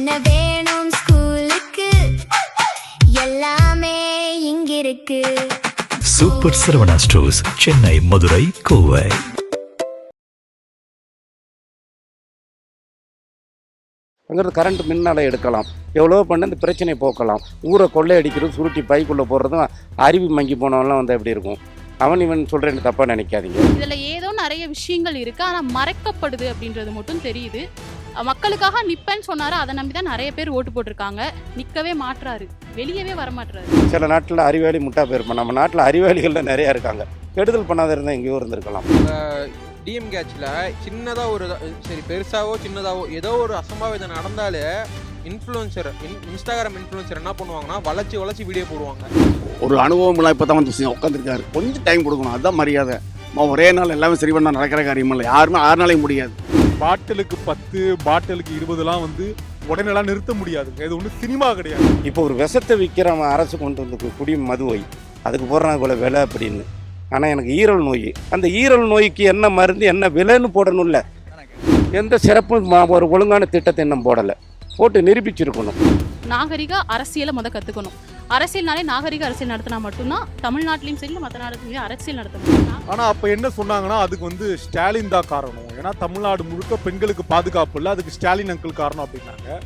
என்ன வேணும் ஸ்கூலுக்கு எல்லாமே இங்கிருக்கு. Super Saravana stores, Chennai, Madurai, Kovai. அங்கிறது கரண்ட் மின்னால எடுக்கலாம், எவ்வளோ பண்ண இந்த பிரச்சனையை போக்கலாம். ஊரை கொள்ளையடிக்கிறது, சுருட்டி பைக்குள்ளே போடுறதும் அறிவு மங்கி போனவன்லாம் வந்து எப்படி இருக்கும். அவன் இவன் சொல்கிறேன்னு தப்பாக நினைக்காதீங்க. இதில் ஏதோ நிறைய விஷயங்கள் இருக்குது, ஆனால் மறைக்கப்படுது அப்படின்றது மட்டும் தெரியுது. மக்களுக்காக நிற்பேன்னு சொன்னார், அதை நம்பி தான் நிறைய பேர் ஓட்டு போட்டிருக்காங்க. நிற்கவே மாட்டுறாரு, வெளியவே வரமாட்டுறாரு. சில நாட்டில் அறிவாளி முட்டா போயிருப்போம், நம்ம நாட்டில் அறிவாளிகள் நிறையா இருக்காங்க. கெடுதல் பண்ணாத இருந்தால் எங்கேயோ இருந்திருக்கலாம். டிஎம்கே ஆட்சியில் சின்னதாக ஒரு சரி பெருசாவோ சின்னதாவோ ஏதோ ஒரு அசம்பாவிதம் நடந்தாலே இன்ஸ்டாகிராம் இன்ஃப்ளூயன்சர் என்ன பண்ணுவாங்கன்னா வளைச்சி வீடியோ போடுவாங்க. ஒரு அனுபவம் இல்லை, இப்போ தான் வந்து உட்காந்துருக்காரு, கொஞ்சம் டைம் கொடுக்கணும், அதுதான் மரியாதை. ஒரே நாள் எல்லாமே சரி பண்ணால் நடக்கிற காரியம் இல்லை, யாருமே 6 நாளையும் முடியாது. பாட்டிலுக்கு 10 பாட்டிலுக்கு 20 வந்து உடனெல்லாம் நிறுத்த முடியாதுங்க. இது ஒன்றும் சினிமா கிடையாது. இப்போ ஒரு விஷத்தை விற்கிறவன் அரசு கொண்டு வந்து குடியும் மதுவை அதுக்கு போடுறாங்க இவ்வளோ விலை அப்படின்னு. ஆனால் எனக்கு ஈரல் நோய், அந்த ஈரல் நோய்க்கு என்ன மருந்து என்ன விலைன்னு போடணும்ல. எந்த சிறப்பும் ஒரு ஒழுங்கான திட்டத்தை இன்னும் போடலை, போட்டு நிரூபிச்சிருக்கணும். நாகரிக அரசியலை கற்றுக்கணும். அரசியல்னாலே நாகரிக அரசியல் நடத்தினா மட்டும்தான் தமிழ்நாட்டிலையும் சரி மற்ற நாடுகளையும் அரசியல் நடத்த முடியும். ஆனால் அப்போ என்ன சொன்னாங்கன்னா அதுக்கு வந்து ஸ்டாலின் தான் காரணம், ஏன்னா தமிழ்நாடு முழுக்க பெண்களுக்கு பாதுகாப்பு இல்லை, அதுக்கு ஸ்டாலின் அங்கிள் காரணம் அப்படின்னாங்க.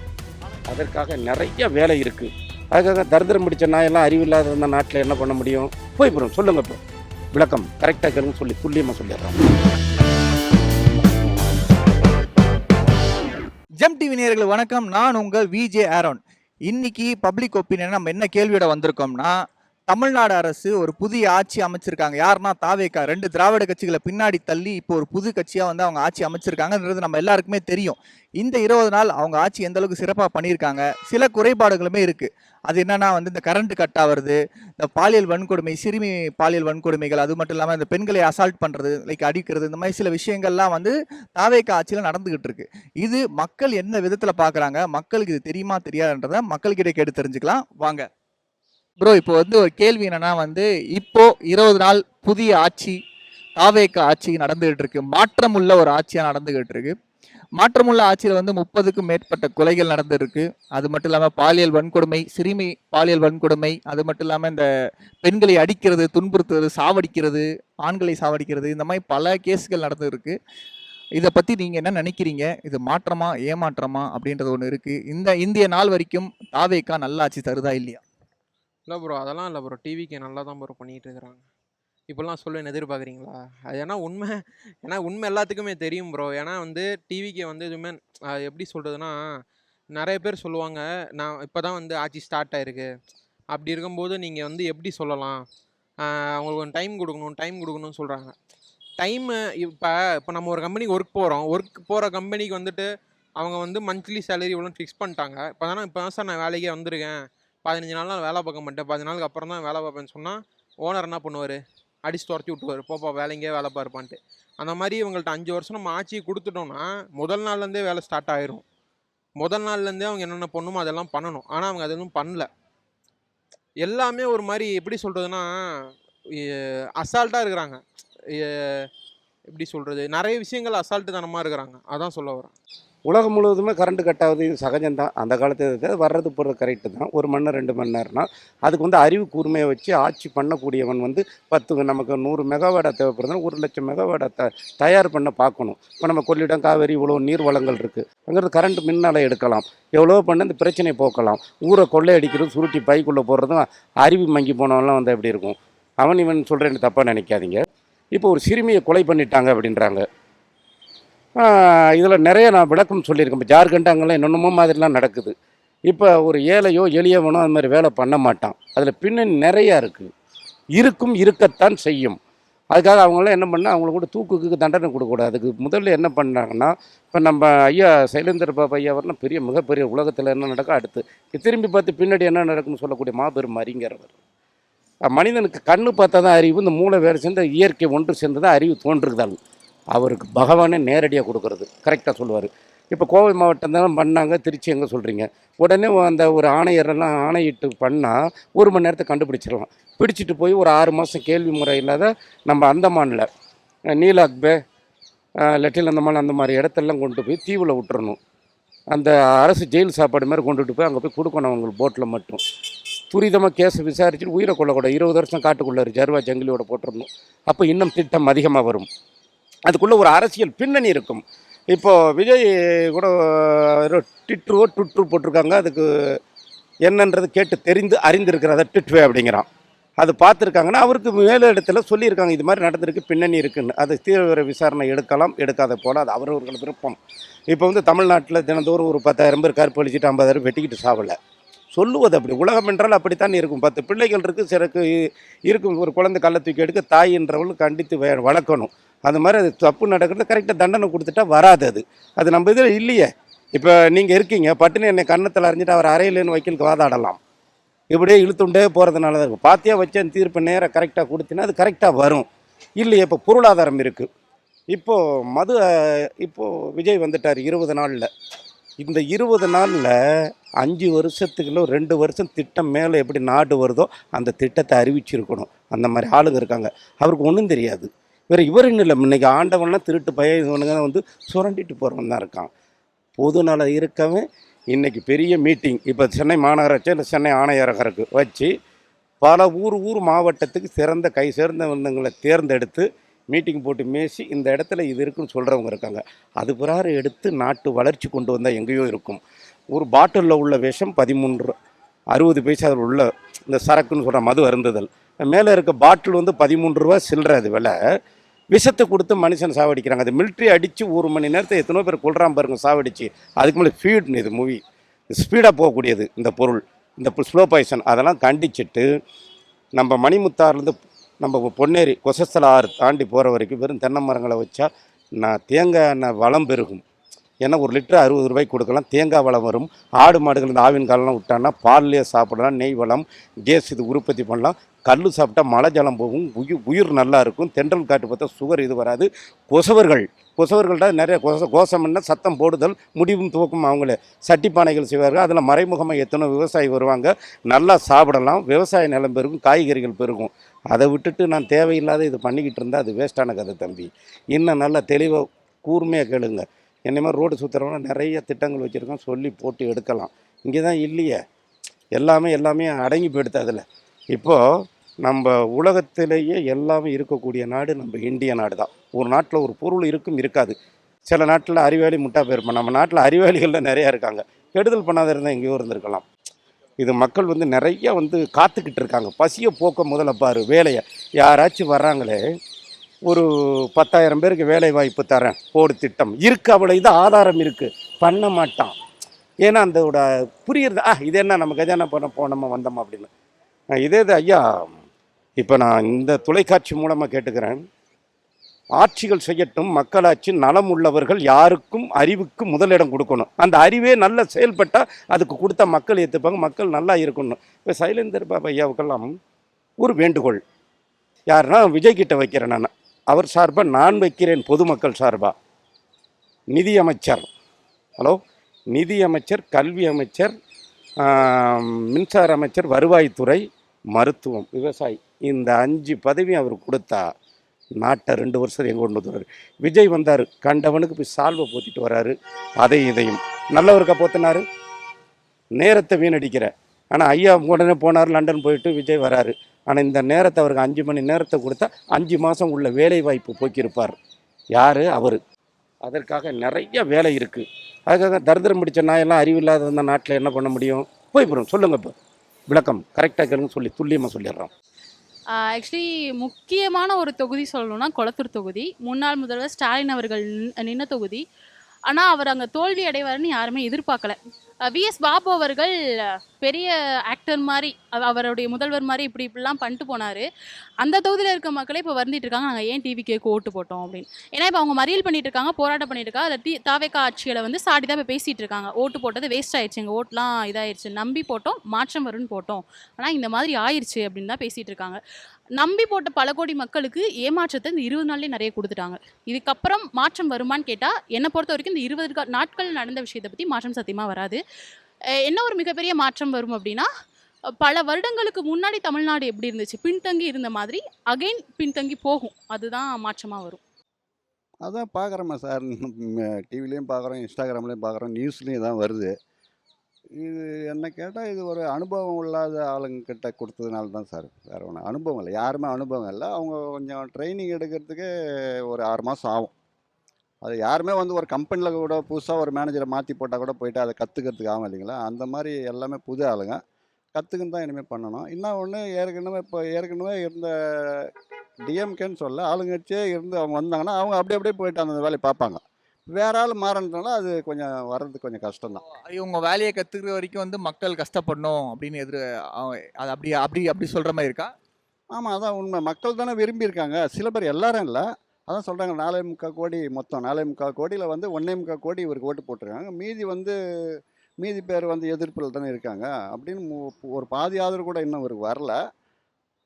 அதற்காக நிறைய வேலை இருக்குது. அதுக்காக தரித்திரம் பிடிச்ச நாயெல்லாம் அறிவில்லாத இருந்த நாட்டில் என்ன பண்ண முடியும்? போய் போகிறோம் சொல்லுங்க. இப்போ விளக்கம் கரெக்டாக கேளுங்க, சொல்லி துல்லியமாக சொல்லிடுறோம். ஜெம் டிவி நேயர்களுக்கு வணக்கம், நான் உங்கள் விஜே ஆரோன். இன்னைக்கு பப்ளிக் ஒப்பீனியன் நம்ம என்ன கேள்வியோட வந்திருக்கோம்னா, தமிழ்நாடு அரசு ஒரு புதிய ஆட்சி அமைச்சிருக்காங்க. யாருன்னா தாவேகா, 2 திராவிட கட்சிகளை பின்னாடி தள்ளி இப்போ ஒரு புது கட்சியாக வந்து அவங்க ஆட்சி அமைச்சிருக்காங்கன்றது நம்ம எல்லாருக்குமே தெரியும். இந்த 20 நாள் அவங்க ஆட்சி எந்த அளவுக்கு சிறப்பாக பண்ணியிருக்காங்க, சில குறைபாடுகளுமே இருக்குது. அது என்னன்னா வந்து இந்த கரண்ட் கட் ஆகிறது, இந்த பாலியல் வன்கொடுமை, சிறுமி பாலியல் வன்கொடுமைகள், அது மட்டும் இல்லாமல் இந்த பெண்களை அசால்ட் பண்ணுறது, லைக் அடிக்கிறது, இந்த மாதிரி சில விஷயங்கள்லாம் வந்து தாவேகா ஆட்சியில் நடந்துகிட்டு இருக்கு. இது மக்கள் என்ன விதத்தில் பார்க்குறாங்க, மக்களுக்கு இது தெரியுமா தெரியாதுன்றதை மக்கள்கிட்ட கேட்டு தெரிஞ்சுக்கலாம் வாங்க. ப்ரோ, இப்போ வந்து ஒரு கேள்வி என்னன்னா வந்து, இப்போ 20 நாள் புதிய ஆட்சி தாவேகா ஆட்சி நடந்துகிட்டு இருக்கு, மாற்றமுள்ள ஒரு ஆட்சியாக நடந்துகிட்டு இருக்கு. மாற்றமுள்ள ஆட்சியில் வந்து 30க்கும் மேற்பட்ட கொலைகள் நடந்திருக்கு. அது மட்டும் இல்லாமல் பாலியல் வன்கொடுமை, சிறுமி பாலியல் வன்கொடுமை, அது மட்டும் இல்லாமல் இந்த பெண்களை அடிக்கிறது, துன்புறுத்துறது, சாவடிக்கிறது, ஆண்களை சாவடிக்கிறது, இந்த மாதிரி பல கேஸுகள் நடந்துருக்கு. இதை பற்றி நீங்கள் என்ன நினைக்கிறீங்க? இது மாற்றமா ஏமாற்றமா அப்படின்றது ஒன்று இருக்குது. இந்த இந்திய நாள் வரைக்கும் தாவேகா நல்ல ஆட்சி தருதா இல்லையா? இல்லை ப்ரோ, அதெல்லாம் இல்லை ப்ரோ. டிவிக்கு நல்லா தான் ப்ரோ பண்ணிகிட்டு இருக்கிறாங்க. இப்போல்லாம் சொல்லுன்னு எதிர்பார்க்குறீங்களா? அது ஏன்னா உண்மை எல்லாத்துக்குமே தெரியும் ப்ரோ. ஏன்னா வந்து டிவிக்கு வந்து எதுவுமே எப்படி சொல்கிறதுனா, நிறைய பேர் சொல்லுவாங்க நான் இப்போ தான் வந்து ஆட்சி ஸ்டார்ட் ஆகிருக்கு, அப்படி இருக்கும்போது நீங்கள் வந்து எப்படி சொல்லலாம், அவங்களுக்கு ஒரு டைம் கொடுக்கணும்னு சொல்கிறாங்க. இப்போ நம்ம ஒரு கம்பெனிக்கு ஒர்க் போகிற கம்பெனிக்கு வந்துட்டு அவங்க வந்து மந்த்லி சேலரி இவ்வளோ ஃபிக்ஸ் பண்ணிட்டாங்க. இப்போ தான் சார் நான் வேலைக்கே வந்திருக்கேன், 15 நாள் நான் வேலை பார்க்க மாட்டேன், 15 நாளுக்கு அப்புறம் தான் வேலை பார்ப்பேன்னு சொன்னால் ஓனர் என்ன பண்ணுவார்? அடிச்சு துரத்தி விட்டுவார், போப்பா வேலைங்கே வேலை பார்ப்பான்ட்டு. அந்த மாதிரி இவங்கள்ட்ட 5 வருஷம் நம்ம ஆட்சி கொடுத்துட்டோம்னா முதல் நாள்லேருந்தே வேலை ஸ்டார்ட் ஆயிரும். முதல் நாள்லேருந்தே அவங்க என்னென்ன பண்ணுமோ அதெல்லாம் பண்ணணும். ஆனால் அவங்க அதெல்லாம் பண்ணல. எல்லாமே ஒரு மாதிரி எப்படி சொல்கிறதுனா அசால்ட்டாக இருக்கிறாங்க. எப்படி சொல்கிறது, நிறைய விஷயங்கள் அசால்ட்டு தனமாக இருக்கிறாங்க. அதான் சொல்ல வரேன். உலகம் முழுவதுமே கரண்ட் கட் ஆகுது, இது சகஜம்தான். அந்த காலத்து வர்றது போகிறது கரெக்டு தான். 1 மணி நேரம் 2 மணி நேரம்னா அதுக்கு வந்து அறிவு கூர்மையை வச்சு ஆட்சி பண்ணக்கூடியவன் வந்து 10 நமக்கு 100 மெகாவாட்டை தேவைப்படுதுன்னா 1,00,000 மெகாவாட்டை தயார் பண்ண பார்க்கணும். இப்போ நம்ம கொள்ளிடம், காவேரி இவ்வளோ நீர் வளங்கள் இருக்குது, அங்கிறது கரண்ட் மின்னால எடுக்கலாம், எவ்வளோ பண்ண இந்த பிரச்சனையை போக்கலாம். ஊரை கொள்ளையடிக்கிறது, சுருட்டி பைக்குள்ளே போடுறதும் அறிவு மங்கி போனவன்லாம் வந்து எப்படி இருக்கும். அவன் இவன் சொல்கிறேன்னு தப்பாக நினைக்காதீங்க. இப்போ ஒரு சிறுமியை கொலை பண்ணிட்டாங்க அப்படின்றாங்க. இதில் நிறைய நான் விளக்கம் சொல்லியிருக்கேன். இப்போ ஜார்க்கண்ட் அங்கெல்லாம் என்னென்னமோ மாதிரிலாம் நடக்குது. இப்போ ஒரு ஏழையோ எளியவனோ அது மாதிரி வேலை பண்ண மாட்டான். அதில் பின்னணி நிறையா இருக்கத்தான் செய்யும். அதுக்காக அவங்களாம் என்ன பண்ணால் அவங்களுக்கு கூட தூக்குக்கு தண்டனை கொடுக்கக்கூடாது. அதுக்கு முதல்ல என்ன பண்ணாங்கன்னா, இப்போ நம்ம ஐயா சைலேந்திர பாபு ஐயா வரலாம் மிகப்பெரிய உலகத்தில் என்ன நடக்கும், அடுத்து திரும்பி பார்த்து பின்னாடி என்ன நடக்குன்னு சொல்லக்கூடிய மாபெரும் அறிஞரவர். மனிதனுக்கு கண்ணு பார்த்தா தான் அறிவு, இந்த மூளை வேறு சேர்ந்த இயற்கை ஒன்று சேர்ந்து தான் அறிவு தோன்றுதல். அவருக்கு பகவானே நேரடியாக கொடுக்கறது கரெக்டாக சொல்லுவார். இப்போ கோவை மாவட்டம் தான் பண்ணாங்க, திருச்சி எங்கே சொல்கிறீங்க, உடனே அந்த ஒரு ஆணையரெல்லாம் ஆணையிட்டு பண்ணால் 1 மணி நேரத்தை கண்டுபிடிச்சிடலாம். பிடிச்சிட்டு போய் ஒரு 6 மாதம் கேள்வி முறை இல்லாத நம்ம அந்தமானில் நீலாக் பே, லெட்டில் அந்தமான் அந்த மாதிரி இடத்தெல்லாம் கொண்டு போய் தீவில் விட்டுறணும். அந்த அரசு ஜெயில் சாப்பாடு மாதிரி கொண்டுட்டு போய் அங்கே போய் கொடுக்கணும் அவங்களுக்கு போட்டில் மட்டும். துரிதமாக கேஸை விசாரிச்சுட்டு உயிரை கொள்ளக்கூடாது. 20 வருஷம் காட்டுக்குள்ளே ஜர்வா ஜங்கிலியோட போட்டிருந்தோம். அப்போ இன்னும் திட்டம் அதிகமாக வரும். அதுக்குள்ளே ஒரு அரசியல் பின்னணி இருக்கும். இப்போது விஜய் கூட ட்விட்ரு போட்டிருக்காங்க. அதுக்கு என்னன்றது கேட்டு தெரிந்து அறிந்திருக்கிறத ட்விட்வே அப்படிங்கிறான். அது பார்த்துருக்காங்கன்னா அவருக்கு மேலே இடத்துல சொல்லியிருக்காங்க இது மாதிரி நடந்திருக்கு, பின்னணி இருக்குன்னு. அது தீவிர விசாரணை எடுக்கலாம், எடுக்காத போல் அது அவரவர்கள் விருப்பம். இப்போ வந்து தமிழ்நாட்டில் தினந்தோறும் ஒரு 10,000 பேர் கருப்பு அழிச்சிட்டு 50,000 வெட்டிக்கிட்டு சாவலை. சொல்லுவது அப்படி. உலகம் என்றால் அப்படித்தான் இருக்கும். 10 பிள்ளைகள் இருக்குது, சிறக்கு இருக்கும். ஒரு குழந்தை கள்ள தூக்கி எடுக்க தாயின்றவள் கண்டித்து வளர்க்கணும். அது மாதிரி அது தப்பு நடக்கிறது கரெக்டாக தண்டனை கொடுத்துட்டா வராது. அது நம்ம இதில் இல்லையே. இப்போ நீங்கள் இருக்கீங்க, பட்டுன்னு என்னை கன்னத்தில் அறிஞ்சிட்டு அவர் அறையிலேன்னு வக்கீலுக்கு வாதாடலாம். இப்படியே இழுத்துண்டே போகிறதுனால தான் இருக்கும். பாத்தியா வச்சேன் தீர்ப்பு நேராக கரெக்டாக கொடுத்தினா அது கரெக்டாக வரும். இல்லையே இப்போ பொருளாதாரம் இருக்குது. இப்போது விஜய் வந்துட்டார் 20 நாளில். இந்த 20 நாளில் 5 வருஷத்துக்குள்ள 2 வருஷம் திட்டம் மேலே எப்படி நாடு வருதோ அந்த திட்டத்தை அறிவிச்சிருக்கணும். அந்த மாதிரி ஆளுங்க இருக்காங்க. அவருக்கு ஒன்றும் தெரியாது. வேறு இவருன்னு இல்லை. இன்றைக்கி ஆண்டவன்லாம் திருட்டு பையன் இவனுங்க வந்து சுரண்டிட்டு போகிறவன் தான் இருக்கான். பொது நலம் இருக்கவே இன்றைக்கி பெரிய மீட்டிங். இப்போ சென்னை மாநகராட்சி இல்லை சென்னை ஆணையரகருக்கு வச்சு பல ஊர் மாவட்டத்துக்கு கை சேர்ந்தவங்களை தேர்ந்தெடுத்து மீட்டிங் போட்டு மேசி இந்த இடத்துல இது இருக்குன்னு சொல்கிறவங்க இருக்காங்க. அது பிறாரு எடுத்து நாட்டு வளர்ச்சி கொண்டு வந்தால் எங்கேயோ இருக்கும். ஒரு பாட்டிலில் உள்ள விஷம் 13.60 பைசா அதில் உள்ள இந்த சரக்குன்னு சொல்கிற மது அருந்துதல். மேலே இருக்க பாட்டில் வந்து 13 ரூபா சில்லற. அது விலை. விஷத்தை கொடுத்து மனுஷன் சாவடிக்கிறாங்க. அது மிலிட்ரி அடித்து 1 மணி நேரத்தை எத்தனோ பேர் கொள்றான் பாருங்க சாவடிச்சு. அதுக்கு மேலே ஃபீட்னு இது மூவி ஸ்பீடாக போகக்கூடியது இந்த பொருள், இந்த ஸ்லோ பாய்சன். அதெல்லாம் கண்டிச்சுட்டு நம்ம மணிமுத்தாறுலேருந்து நம்ம பொன்னேரி கொசஸ்தல ஆறு தாண்டி போகிற வரைக்கும் வெறும் தென்னை மரங்களை வச்சா தேங்காய் எண்ணெய் வளம் பெருகும். ஏன்னா 1 லிட்டர் 60 ரூபாய்க்கு கொடுக்கலாம். தேங்காய் வளம் வரும். ஆடு மாடுகள் இந்த ஆவின் காலெலாம் விட்டான்னா பால்லையே சாப்பிடலாம். நெய் வளம், கேஸ் இது உற்பத்தி பண்ணலாம். கல் சாப்பிட்டா மழை ஜலம் போகும். உயிர் நல்லா இருக்கும். தென்றல் காட்டு பார்த்தா சுகர் இது வராது. கொசவர்கள்ட்ட நிறைய கோசம்னா சத்தம் போடுதல், முடிவும் துவக்கும். அவங்களே சட்டி பானைகள் செய்வார்கள். அதில் மறைமுகமாக எத்தனை விவசாயி வருவாங்க. நல்லா சாப்பிடலாம். விவசாய நிலம் பெருகும், காய்கறிகள் பெருகும். அதை விட்டுட்டு நான் தேவையில்லாத இது பண்ணிக்கிட்டு இருந்தால் அது வேஸ்ட்டான கதை தம்பி. இன்னும் நல்லா தெளிவாக கூர்மையாக கேளுங்க. என்னை மாதிரி ரோடு சுற்றுறவங்க நிறைய திட்டங்கள் வச்சுருக்கோம், சொல்லி போட்டு எடுக்கலாம். இங்கே தான் இல்லையே. எல்லாமே அடங்கி போயிடுது. அதில் இப்போது நம்ம உலகத்திலேயே எல்லாமே இருக்கக்கூடிய நாடு நம்ம இந்திய நாடு தான். ஒரு நாட்டில் ஒரு பொருள் இருக்காது. சில நாட்டில் அறிவாளி முட்டா போயிருப்போம். நம்ம நாட்டில் அறிவாளிகளில் நிறையா இருக்காங்க. கெடுதல் பண்ணாத இருந்தால் எங்கேயோ இருந்திருக்கலாம். இது மக்கள் வந்து நிறைய காத்துக்கிட்டு இருக்காங்க. பசியை போக்க முதல்ல பாரு. வேலையை யாராச்சும் வர்றாங்களே, ஒரு 10,000 பேருக்கு வேலை வாய்ப்பு தரேன் போடு திட்டம் இருக்குது. அவ்வளோ இது ஆதாரம் இருக்குது, பண்ண மாட்டான். ஏன்னா அந்தோட புரியுறது இது என்ன நம்ம கஜானா பண்ண போனோமா வந்தோமா அப்படின்னு. இதே ஐயா, இப்போ நான் இந்த தொலைக்காட்சி மூலமாக கேட்டுக்கிறேன். ஆட்சிகள் செய்யட்டும், மக்களாட்சி, நலம் உள்ளவர்கள் யாருக்கும் அறிவுக்கு முதலிடம் கொடுக்கணும். அந்த அறிவே நல்லா செயல்பட்டால் அதுக்கு கொடுத்தா மக்கள் ஏற்றுப்பாங்க, மக்கள் நல்லா இருக்கணும். இப்போ சைலேந்தர் பாபா ஐயாவுக்கெல்லாம் ஒரு வேண்டுகோள். யாருன்னா விஜய்கிட்ட வைக்கிறேன் நான். அவர் சார்பாக நான் வைக்கிறேன். பொதுமக்கள் சார்பாக நிதியமைச்சர், நிதியமைச்சர், கல்வி அமைச்சர், மின்சார அமைச்சர், வருவாய்த்துறை, மருத்துவம், விவசாயி, இந்த 5 பதவியும் அவர் கொடுத்தா நாட்டை 2 வருஷம் எங்கே கொண்டு வந்துடுவார். விஜய் வந்தார், கண்டவனுக்கு போய் சால்வை போத்திட்டு வர்றாரு. இதையும் நல்லவருக்கா போத்தினார். நேரத்தை வீணடிக்கிற. ஆனால் ஐயா உடனே போனார், லண்டன் போயிட்டு விஜய் வராரு. ஆனால் இந்த நேரத்தை அவருக்கு 5 மணி நேரத்தை கொடுத்தா 5 மாதம் உள்ள வேலை வாய்ப்பு போக்கியிருப்பார். யார்? அவர். அதற்காக நிறைய வேலை இருக்குது. அதுக்காக தரித்திரம் பிடிச்ச நாயெல்லாம் அறிவில்லாத அந்த நாட்டில் என்ன பண்ண முடியும்? போய்புறோம். சொல்லுங்கள். இப்போ விளக்கம் கரெக்டாக கேளுங்க, சொல்லி துல்லியமாக சொல்லிடுறோம். ஆக்சுவலி முக்கியமான ஒரு தொகுதி சொல்லணும்னா கொளத்தூர் தொகுதி. முன்னாள் முதல்வர் ஸ்டாலின் அவர்கள் நின்ன தொகுதி. ஆனால் அவர் அங்கே தோல்வி அடைவார்னு யாருமே எதிர்பார்க்கல. விஎஸ் பாபு அவர்கள் பெரிய ஆக்டர் மாதிரி, அவருடைய முதல்வர் மாதிரி இப்படிலாம் பண்ணிட்டு போனார். அந்த தொகுதியில் இருக்க மக்களே இப்போ வந்துட்டு இருக்காங்க, நாங்கள் ஏன் டிவிக்கு ஓட்டு போட்டோம் அப்படின்னு. ஏன்னா இப்போ அவங்க மறியல் பண்ணிட்டு இருக்காங்க, போராட்டம் பண்ணிட்டு இருக்காங்க. அதில் தாவேக்கா ஆட்சியில் சாடி தான் இப்போ பேசிகிட்டு இருக்காங்க. ஓட்டு போட்டது வேஸ்ட் ஆயிடுச்சு, எங்கள் ஓட்லாம் இதாகிடுச்சு, நம்பி போட்டோம், மாற்றம் வரும்னு போட்டோம், ஆனால் இந்த மாதிரி ஆயிடுச்சு அப்படின்னு தான் பேசிகிட்டு இருக்காங்க. நம்பி போட்ட பல கோடி மக்களுக்கு ஏமாற்றத்தை இந்த 20 நாள்லேயே நிறைய கொடுத்துட்டாங்க. இதுக்கப்புறம் மாற்றம் வருமானு கேட்டால் என்னை பொறுத்த வரைக்கும் இந்த 20 நாட்கள் நடந்த விஷயத்தை பற்றி மாற்றம் சத்தியமாக வராது. என்ன ஒரு மிகப்பெரிய மாற்றம் வரும் அப்படின்னா, பல வருடங்களுக்கு முன்னாடி தமிழ்நாடு எப்படி இருந்துச்சு, பின்தங்கி இருந்த மாதிரி அகைன் பின்தங்கி போகும். அதுதான் மாற்றமாக வரும். அதான் பார்க்குறோமா சார், டிவிலையும் பார்க்குறோம், இன்ஸ்டாகிராம்லேயும் பார்க்குறோம், நியூஸ்லேயும் தான் வருது. இது என்ன கேட்டால் இது ஒரு அனுபவம் இல்லாத ஆளுங்கிட்ட கொடுத்ததுனால தான் சார். வேறு ஒன்றும் அனுபவம் இல்லை, யாருமே அனுபவம் இல்லை. அவங்க கொஞ்சம் ட்ரைனிங் எடுக்கிறதுக்கு ஒரு 6 மாதம் ஆகும். அது யாருமே வந்து ஒரு கம்பெனியில் கூட புதுசாக ஒரு மேனேஜரை மாற்றி போட்டால் கூட போயிட்டு அதை கற்றுக்கிறதுக்கு ஆகும் இல்லைங்களா? அந்த மாதிரி எல்லாமே புது ஆளுங்க. கற்றுக்குன்னு தான் இனிமேல் பண்ணணும். இன்னும் ஒன்று, ஏற்கனவே இருந்த டிஎம்கேன்னு சொல்ல ஆளுங்கட்சியே இருந்து அவங்க வந்தாங்கன்னா அவங்க அப்படியே போயிட்டு அந்த வேலையை பார்ப்பாங்க. வேற ஆள் மாறன்றனால அது கொஞ்சம் வர்றது கொஞ்சம் கஷ்டம்தான். இவங்க வேலையை கத்துக்கிற வரைக்கும் வந்து மக்கள் கஷ்டப்படணும் அப்படின்னு அது அப்படி அப்படி அப்படி சொல்ற மாதிரி இருக்கா? ஆமாம், அதான் உண்மை. மக்கள் தானே விரும்பியிருக்காங்க. சில பேர், எல்லாரும் இல்லை. அதான் சொல்கிறாங்க, 4.25 கோடி மொத்தம் 4.25 கோடியில் வந்து 1.25 கோடி இவருக்கு ஓட்டு போட்டிருக்காங்க. மீதி பேர் வந்து எதிர்ப்பில் தானே இருக்காங்க அப்படின்னு ஒரு பாதி ஆதரவு கூட இன்னும் இவருக்கு வரல.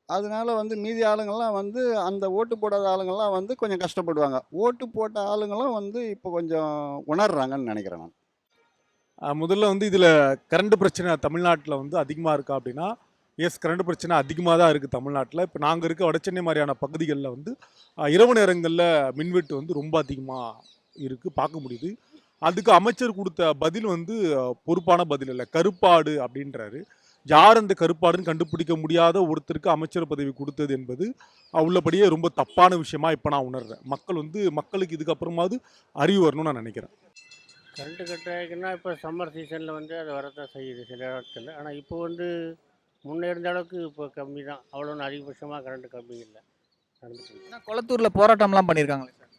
அதனால வந்து மீதி ஆளுங்கள்லாம் வந்து அந்த ஓட்டு போடாத ஆளுங்கள்லாம் வந்து கொஞ்சம் கஷ்டப்படுவாங்க. ஓட்டு போட்ட ஆளுங்களும் வந்து இப்போ கொஞ்சம் உணர்றாங்கன்னு நினைக்கிறேன் நான். முதல்ல வந்து இதில் கரண்ட் பிரச்சனை தமிழ்நாட்டில் வந்து அதிகமாக இருக்கா அப்படின்னா, கரண்ட் பிரச்சனை அதிகமாக தான் இருக்குது தமிழ்நாட்டில். இப்போ நாங்கள் இருக்க வடசென்னை மாதிரியான பகுதிகளில் வந்து இரவு நேரங்களில் மின்வெட்டு வந்து ரொம்ப அதிகமாக இருக்குது, பார்க்க முடியுது. அதுக்கு அமைச்சர் கொடுத்த பதில் வந்து பொறுப்பான பதில் இல்லை, கருப்பாடு அப்படின்றாரு. யார் அந்த கருப்பாடுன்னு கண்டுபிடிக்க முடியாத ஒருத்தருக்கு அமைச்சர் பதவி கொடுத்தது என்பது உள்ளபடியே ரொம்ப தப்பான விஷயமா இப்போ நான் உணர்றேன். மக்களுக்கு இதுக்கப்புறமாவது அறிவு வரணும்னு நான் நினைக்கிறேன். கரண்ட்டு கட்டாயிருக்குன்னா இப்போ சம்மர் சீசனில் வந்து அது வரதான் செய்யுது சில இடத்துல. ஆனால் இப்போ வந்து முன்னே இருந்த அளவுக்கு இப்போ கம்மி தான். அவ்வளோ ஒன்றும் அதிகபட்சமாக கரண்ட்டு கம்மி இல்லை நடந்துட்டு. குளத்தூர்ல போராட்டம்லாம் பண்ணியிருக்காங்களே சார்.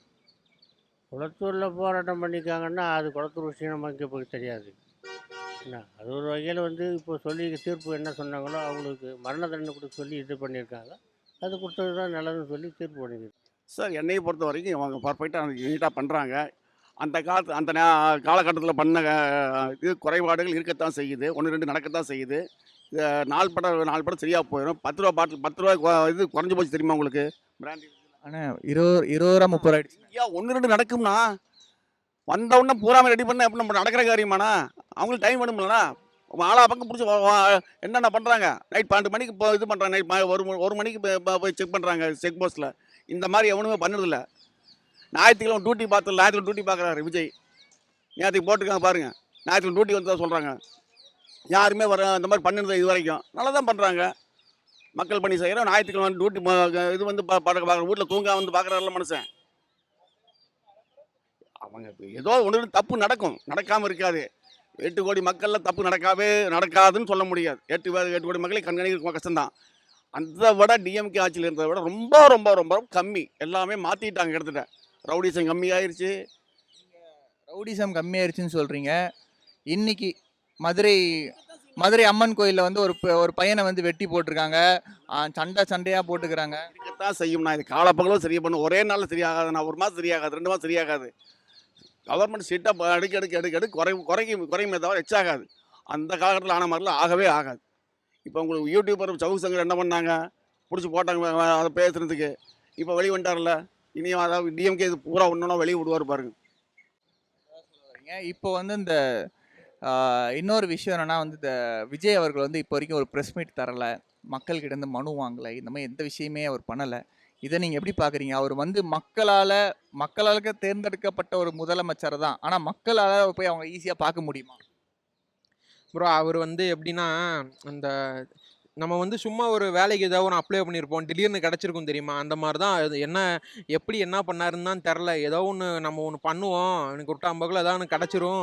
குளத்தூரில் போராட்டம் பண்ணியிருக்காங்கன்னா அது குளத்தூர் விஷயம் நமக்கு இப்போ தெரியாது. என்ன அது ஒரு வகையில் வந்து இப்போ சொல்லி தீர்ப்பு என்ன சொன்னாங்களோ அவங்களுக்கு மரண தண்டனை கொடுக்க சொல்லி இது பண்ணியிருக்காங்க. அது கொடுத்தது தான் நல்லதுன்னு சொல்லி தீர்ப்பு பண்ணியிருக்கு. சார், என்னையை பொறுத்த வரைக்கும் இவங்க பர்ஃபெக்டாக நீட்டாக பண்ணுறாங்க. அந்த காலகட்டத்தில் பண்ண இது குறைபாடுகள் இருக்கத்தான் செய்யுது, 1-2 நடக்கத்தான் செய்யுது. நாலு படம் சரியாக போயிடும். 10 ரூபா பாட்டில் 10 ரூபா இது குறைஞ்சி போச்சு தெரியுமா உங்களுக்கு? பிராண்டி ஆனால் 20 30 ஆயிடுச்சு. ஐயா, 1-2 நடக்கும்னா வந்த உடனே பூராமல் ரெடி பண்ண எப்படி நம்ம நடக்கிற காரியமாண்ணா? அவங்களுக்கு டைம் வேணும்லண்ணா. ஆளா பக்கம் பிடிச்சி என்னென்ன பண்ணுறாங்க? நைட் 12 மணிக்கு இப்போ இது பண்ணுறாங்க, நைட் ஒரு மணிக்கு போய் செக் பண்ணுறாங்க செக் போஸ்ட்டில். இந்த மாதிரி எவனுமே பண்ணுறதில்ல. ஞாயிற்றுக்கிழமை டியூட்டி ஞாயிற்றுக்கிழமை டியூட்டி பார்க்குறாரு விஜய். நேற்றுக்கு போட்டுருக்காங்க பாருங்கள், ஞாயிற்றுக்கிழமை டியூட்டி வந்து தான் சொல்கிறாங்க. யாருமே இந்த மாதிரி பண்ணுறது இது வரைக்கும் நல்லா தான் பண்ணுறாங்க. மக்கள் பணி செய்கிறோம். ஞாயிற்றுக்கிழமை டியூட்டி இது வந்து பார்க்குற வீட்டில் தூங்க வந்து பார்க்குறாருல மனுஷன். அவங்க ஏதோ ஒன்று தப்பு நடக்கும், நடக்காமல் இருக்காது. 8 கோடி மக்களில் தப்பு நடக்காதுன்னு சொல்ல முடியாது. 8 கோடி மக்களை கண்காணிக்க கஷ்டம்தான். அதை விட டிஎம்கே ஆட்சியில் இருந்ததை விட ரொம்ப ரொம்ப ரொம்ப கம்மி. எல்லாமே மாற்றிட்டாங்க. கிட்டத்தட்ட ரவுடிசம் கம்மியாயிருச்சு. ரவுடிசம் கம்மியாயிருச்சுன்னு சொல்கிறீங்க. இன்னைக்கு மதுரை அம்மன் கோயிலில் வந்து ஒரு பையனை வந்து வெட்டி போட்டிருக்காங்க, சண்டையாக போட்டுக்கிறாங்க. இருக்கத்தான் செய்யும். நான் இது காலப்பகலும் சரியாக பண்ணும். ஒரே நாளில் சரியாகாது, நான் 1 மாதம் சரியாகாது, 2 மாதம் சரியாகாது. கவர்மெண்ட் சீட்டாக எடுக்க குறையுமே தவிர எச்சாகாது. அந்த காலகட்டத்தில் ஆன மாதிரிலாம் ஆகவே ஆகாது. இப்போ உங்களுக்கு யூடியூபர் சவுக் சங்கர் என்ன பண்ணாங்க, பிடிச்சி போட்டாங்க அதை பேசுகிறதுக்கு. இப்போ வெளியே வந்துட்டார்ல. இனியும் அதாவது டிஎம்கே இது பூரா ஒன்றுனா வெளியே விடுவார் பாருங்க. இப்போ வந்து இந்த இன்னொரு விஷயம் என்னன்னா வந்து இந்த விஜய் அவர்கள் வந்து இப்போ வரைக்கும் ஒரு ப்ரெஸ் மீட் தரலை, மக்கள்கிட்ட இருந்து மனு வாங்கலை, இந்த மாதிரி எந்த விஷயமே அவர் பண்ணலை. இதை நீங்கள் எப்படி பார்க்குறீங்க? அவர் வந்து மக்களால் தேர்ந்தெடுக்கப்பட்ட ஒரு முதலமைச்சர் தான், ஆனால் மக்களால் போய் அவங்க ஈஸியாக பார்க்க முடியுமா? ப்ரோ அவர் வந்து எப்படின்னா, அந்த நம்ம வந்து சும்மா ஒரு வேலைக்கு ஏதாவது ஒன்று அப்ளை பண்ணியிருப்போம், திடீர்னு கிடச்சிருக்கும் தெரியுமா? அந்த மாதிரி தான் அது. என்ன பண்ணாருன்னு தான் தெரில. ஏதோ நம்ம ஒன்று பண்ணுவோம், எனக்கு ஒரு அம்பகில் ஏதாவது ஒன்று கிடச்சிரும்,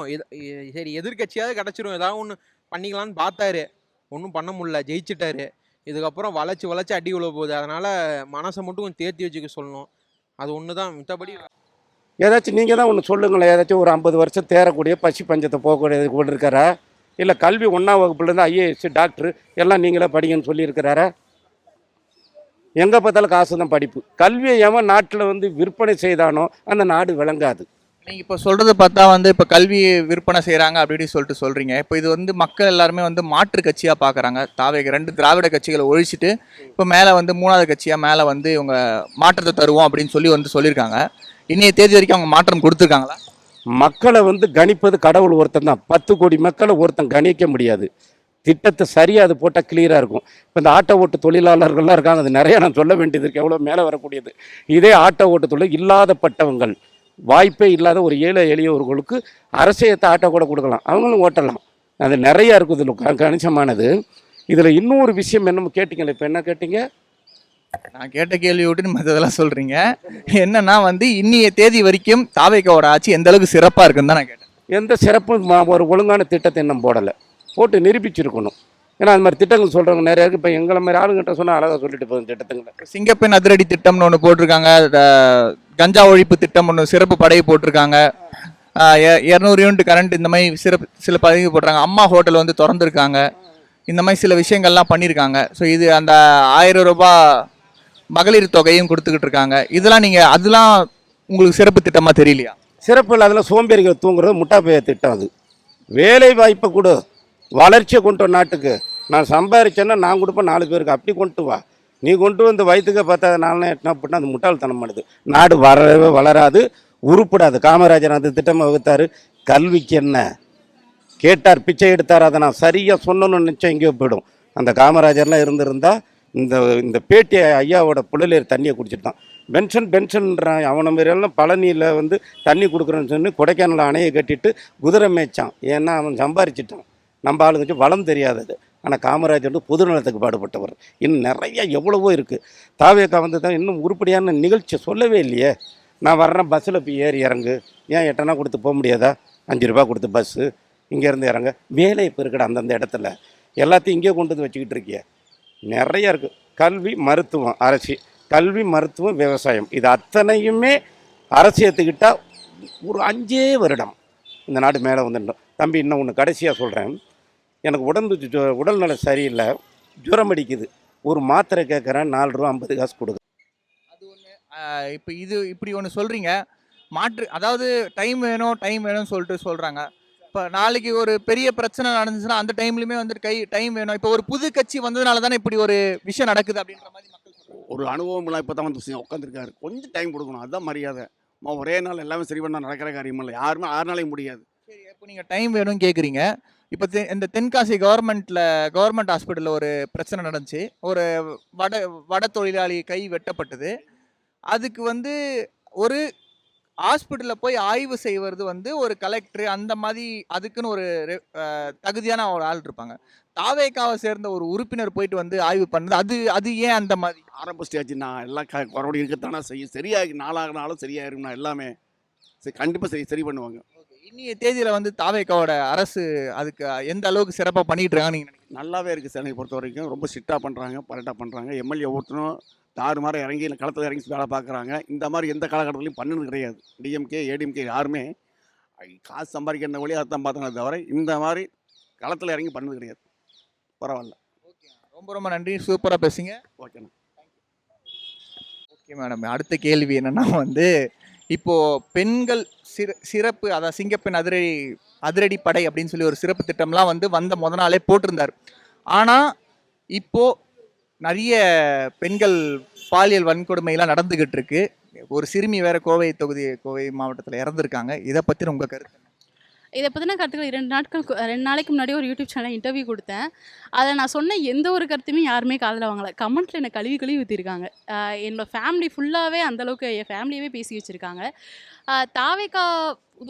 சரி எதிர்கட்சியாவது கிடச்சிரும், ஏதாவது ஒன்று பண்ணிக்கலான்னு பார்த்தாரு. ஒன்றும் பண்ண முடியல, ஜெயிச்சிட்டாரு. இதுக்கப்புறம் வளைச்சி அடி விழ போகுது. அதனால் மனசை மட்டும் கொஞ்சம் தேர்த்தி வச்சுக்க சொல்லணும். அது ஒன்று தான். மித்தபடி ஏதாச்சும் நீங்கள் தான் ஒன்று சொல்லுங்களேன். ஏதாச்சும் ஒரு 50 வருஷம் தேரக்கூடிய பசி பஞ்சத்தை போகக்கூடியது கொண்டு இருக்காரா? இல்லை கல்வி 1ஆம் வகுப்புலேருந்து ஐஏஎஸ் டாக்டர் எல்லாம் நீங்களே படிங்கன்னு சொல்லியிருக்கிறாரா? எங்கே பார்த்தாலும் காசு தான் படிப்பு. கல்வியை எவன் நாட்டில் வந்து விற்பனை செய்தானோ அந்த நாடு விளங்காது. நீங்கள் இப்போ சொல்கிறத பார்த்தா வந்து இப்போ கல்வி விற்பனை செய்கிறாங்க அப்படி சொல்லிட்டு சொல்கிறீங்க. இப்போ இது வந்து மக்கள் எல்லாருமே வந்து மாற்று கட்சியாக பார்க்குறாங்க. 2 திராவிட கட்சிகளை ஒழிச்சிட்டு இப்போ மேலே வந்து 3வது கட்சியாக மேலே வந்து இவங்க மாற்றத்தை தருவோம் அப்படின்னு சொல்லியிருக்காங்க. இன்னைய தேதி வரைக்கும் அவங்க மாற்றம் கொடுத்துருக்காங்களா? மக்களை வந்து கணிப்பது கடவுள் ஒருத்தன் தான். 10 கோடி மக்களை ஒருத்தன் கணிக்க முடியாது. திட்டத்தை சரியாக அது போட்டால் கிளியராக இருக்கும். இப்போ இந்த ஆட்டோ ஓட்டு தொழிலாளர்கள்லாம் இருக்காங்க, அது நிறையா நான் சொல்ல வேண்டியது இருக்குது, எவ்வளோ மேலே வரக்கூடியது. இதே ஆட்டோ ஓட்டு தொழில் இல்லாதப்பட்டவங்கள் வாய்ப்பே இல்லாத ஒரு ஏழை எளியவர்களுக்கு அரசியத்தை ஆட்டோ கூட கொடுக்கலாம், அவங்களும் ஓட்டலாம். அது நிறையா இருக்குது இதில் கணிசமானது. இதில் இன்னொரு விஷயம் என்னமோ கேட்டிங்களே, இப்போ என்ன கேட்டிங்க? நான் கேட்ட கேள்வி விட்டு மற்றதெல்லாம் சொல்றீங்க. என்னன்னா வந்து இன்னைய தேதி வரைக்கும் தாவேக்காவோட ஆட்சி எந்த அளவுக்கு சிறப்பா இருக்குன்னு தான் நான் கேட்டேன். எந்த சிறப்பும் ஒரு ஒழுங்கான திட்டத்தை இன்னும் போடலை, போட்டு நிரூபிச்சிருக்கணும். ஏன்னா அது மாதிரி திட்டங்கள் சொல்கிறவங்க நிறைய இருக்குது. இப்போ எங்களை மாதிரி ஆளுங்கிட்ட சொன்னால் அழகாக சொல்லிட்டு போகுது திட்டத்துங்களை. சிங்கப்பெண் அதிரடி திட்டம்னு ஒன்று போட்டிருக்காங்க, கஞ்சா ஒழிப்பு திட்டம் ஒன்று சிறப்பு படையை போட்டிருக்காங்க, 200 யூனிட் கரண்ட், இந்த மாதிரி சில பதவி போடுறாங்க. அம்மா ஹோட்டல் வந்து திறந்துருக்காங்க. இந்த மாதிரி சில விஷயங்கள்லாம் பண்ணியிருக்காங்க. ஸோ இது அந்த 1000 ரூபாய் மகளிர் தொகையும் கொடுத்துக்கிட்டு இருக்காங்க. இதெல்லாம் அதெல்லாம் உங்களுக்கு சிறப்பு திட்டமாக தெரியலையா? சிறப்பு இல்லை, அதில் சோம்பேறிகள் தூங்குறது முட்டாப்பைய திட்டம். அது வேலை வாய்ப்பை கொடு, வளர்ச்சியை கொண்டு வர நாட்டுக்கு. நான் சம்பாதிச்சேன்னா நான் கொடுப்பேன் 4 பேருக்கு, அப்படி கொண்டு வா. நீ கொண்டு வந்து வயிற்றுக்க பார்த்தா 4 எட்டினா போட்டால் அது முட்டாள்தனம் பண்ணுது. நாடு வரவே வளராது, உருப்படாது. காமராஜர் அந்த திட்டமாக வகுத்தார். கல்விக்கு என்ன கேட்டார், பிச்சை எடுத்தார். அதை நான் சரியாக சொன்னோன்னு நினச்சா எங்கேயோ போயிடும். அந்த காமராஜர்லாம் இருந்திருந்தா இந்த பேட்டியை ஐயாவோட புள்ளலேர் தண்ணியை குடிச்சிட்டான். பென்ஷன்ன்றான். அவனை மாரியெல்லாம் பழனியில் வந்து தண்ணி கொடுக்குறேன்னு சொல்லி கொடைக்கானல் அணையை கட்டிட்டு குதிரை மேய்ச்சான். ஏன்னா அவன் சம்பாரிச்சிட்டான். நம்ம ஆளுங்க வளம் தெரியாதது. ஆனால் காமராஜர் வந்து பொது நலத்துக்கு பாடுபட்டவர். இன்னும் நிறையா எவ்வளவோ இருக்குது. தாவேக்கா வந்து தான் இன்னும் உருப்படியான நிகழ்ச்சி சொல்லவே இல்லையே. நான் வர்றேன், பஸ்ஸில் போய் ஏறி இறங்கு, ஏன் 8 அணா கொடுத்து போக முடியாதா? 5 ரூபா கொடுத்து பஸ்ஸு, இங்கேருந்து இறங்க. வேலை இப்போ இருக்கட அந்தந்த இடத்துல எல்லாத்தையும் இங்கே கொண்டு வந்து வச்சுக்கிட்டு இருக்கிய. நிறையா இருக்குது. கல்வி, மருத்துவம், அரசியல். கல்வி, மருத்துவம், விவசாயம், இது அத்தனையுமே அரசு ஏற்றுக்கிட்டால் ஒரு 5 வருடம் இந்த நாடு மேலே வந்துட்டோம். தம்பி, இன்னும் ஒன்று கடைசியாக சொல்கிறேன். எனக்கு உடல்நல சரியில்லை, ஜுரம் அடிக்குது. ஒரு மாத்திரை கேட்குறேன், 4 ரூபா 50 காசு கொடுக்கு. அது ஒன்று. இப்போ இப்படி ஒன்று சொல்கிறீங்க, அதாவது டைம் வேணும்னு சொல்லிட்டு சொல்கிறாங்க. இப்போ நாளைக்கு ஒரு பெரிய பிரச்சனை நடந்துச்சுன்னா அந்த டைம்லையுமே வந்துட்டு டைம் வேணும். இப்போ ஒரு புது கட்சி வந்ததுனால தானே இப்படி ஒரு விஷயம் நடக்குது அப்படின்ற மாதிரி மக்கள் சொல்றாங்க. ஒரு அனுபவம்லாம் இப்போ தான் வந்து உட்காந்துருக்காரு. கொஞ்சம் டைம் கொடுக்கணும், அதுதான் மரியாதை. ஒரே நாள் எல்லாமே சரி பண்ணால் நடக்கிற காரியம் இல்லை. யாருமே 6 நாளையும் முடியாது. சரி, இப்போ நீங்கள் டைம் வேணும்னு கேட்குறீங்க. இப்போ இந்த தென்காசி கவர்மெண்ட் ஹாஸ்பிட்டலில் ஒரு பிரச்சனை நடந்துச்சு. ஒரு வட தொழிலாளி கை வெட்டப்பட்டது. அதுக்கு வந்து ஒரு ஹாஸ்பிட்டலில் போய் ஆய்வு செய்வது வந்து ஒரு கலெக்டர், அந்த மாதிரி அதுக்குன்னு ஒரு தகுதியான ஒரு ஆள் இருப்பாங்க. தாவேக்காவை சேர்ந்த ஒரு உறுப்பினர் போயிட்டு வந்து ஆய்வு பண்ணது, அது ஏன் அந்த மாதிரி? ஆரம்ப ஸ்டேஜ் நான் எல்லாம் குறபடி இருக்கத்தானே செய்யும். சரியாகி நாளாகினாலும் சரியாயிரும்னா எல்லாமே கண்டிப்பாக சரி பண்ணுவாங்க. இன்னைய தேதியில் வந்து தாவேக்காவோட அரசு அதுக்கு எந்த அளவுக்கு சிறப்பாக பண்ணிட்டு இருக்காங்க நீங்கள் நினைக்கிறீங்க? நல்லாவே இருக்குது. சென்னை பொறுத்த வரைக்கும் ரொம்ப ஸ்ட்ரிக்டாக பண்ணுறாங்க, பரட்டாக பண்ணுறாங்க. எம்எல்ஏ ஒவ்வொருத்தரும் தாறுமாற இறங்கி களத்தில் இறங்கி வேலை பார்க்குறாங்க. இந்த மாதிரி எந்த காலகட்டத்திலையும் பண்ணது கிடையாது. டிஎம்கே ஏடிஎம்கே யாருமே காசு சம்பாதிக்கிற வழியாக அதான் பார்த்தாங்க தவிர இந்த மாதிரி களத்தில் இறங்கி பண்ணது கிடையாது. பரவாயில்ல. ஓகே, ரொம்ப நன்றி, சூப்பராக பேசுங்க. ஓகேண்ணா. ஓகே மேடம், அடுத்த கேள்வி என்னன்னா வந்து இப்போது பெண்கள் சிறப்பு, அதாவது சிங்கப்பெண் அதிரடி படை அப்படின்னு சொல்லி ஒரு சிறப்பு திட்டம்லாம் வந்த முத நாளே போட்டிருந்தார். ஆனால் இப்போது நிறைய பெண்கள் பாலியல் வன்கொடுமையெல்லாம் நடந்துக்கிட்டு இருக்கு. ஒரு சிறுமி வேற கோவை மாவட்டத்தில் இறந்துருக்காங்க. இதை பற்றி உங்கள் கருத்து? இதை பற்றின கருத்துக்கள் 2 நாளைக்கு முன்னாடி ஒரு யூடியூப் சேனல் இன்டர்வியூ கொடுத்தேன். அதை நான் சொன்ன எந்த ஒரு கருத்துமே யாருமே காதில் வாங்கலை. கமெண்ட்டில் என்னை கழுவி ஊற்றிருக்காங்க. என்னோட ஃபேமிலி ஃபுல்லாகவே அந்தளவுக்கு என் ஃபேமிலியவே பேசி வச்சுருக்காங்க. தாவேக்கா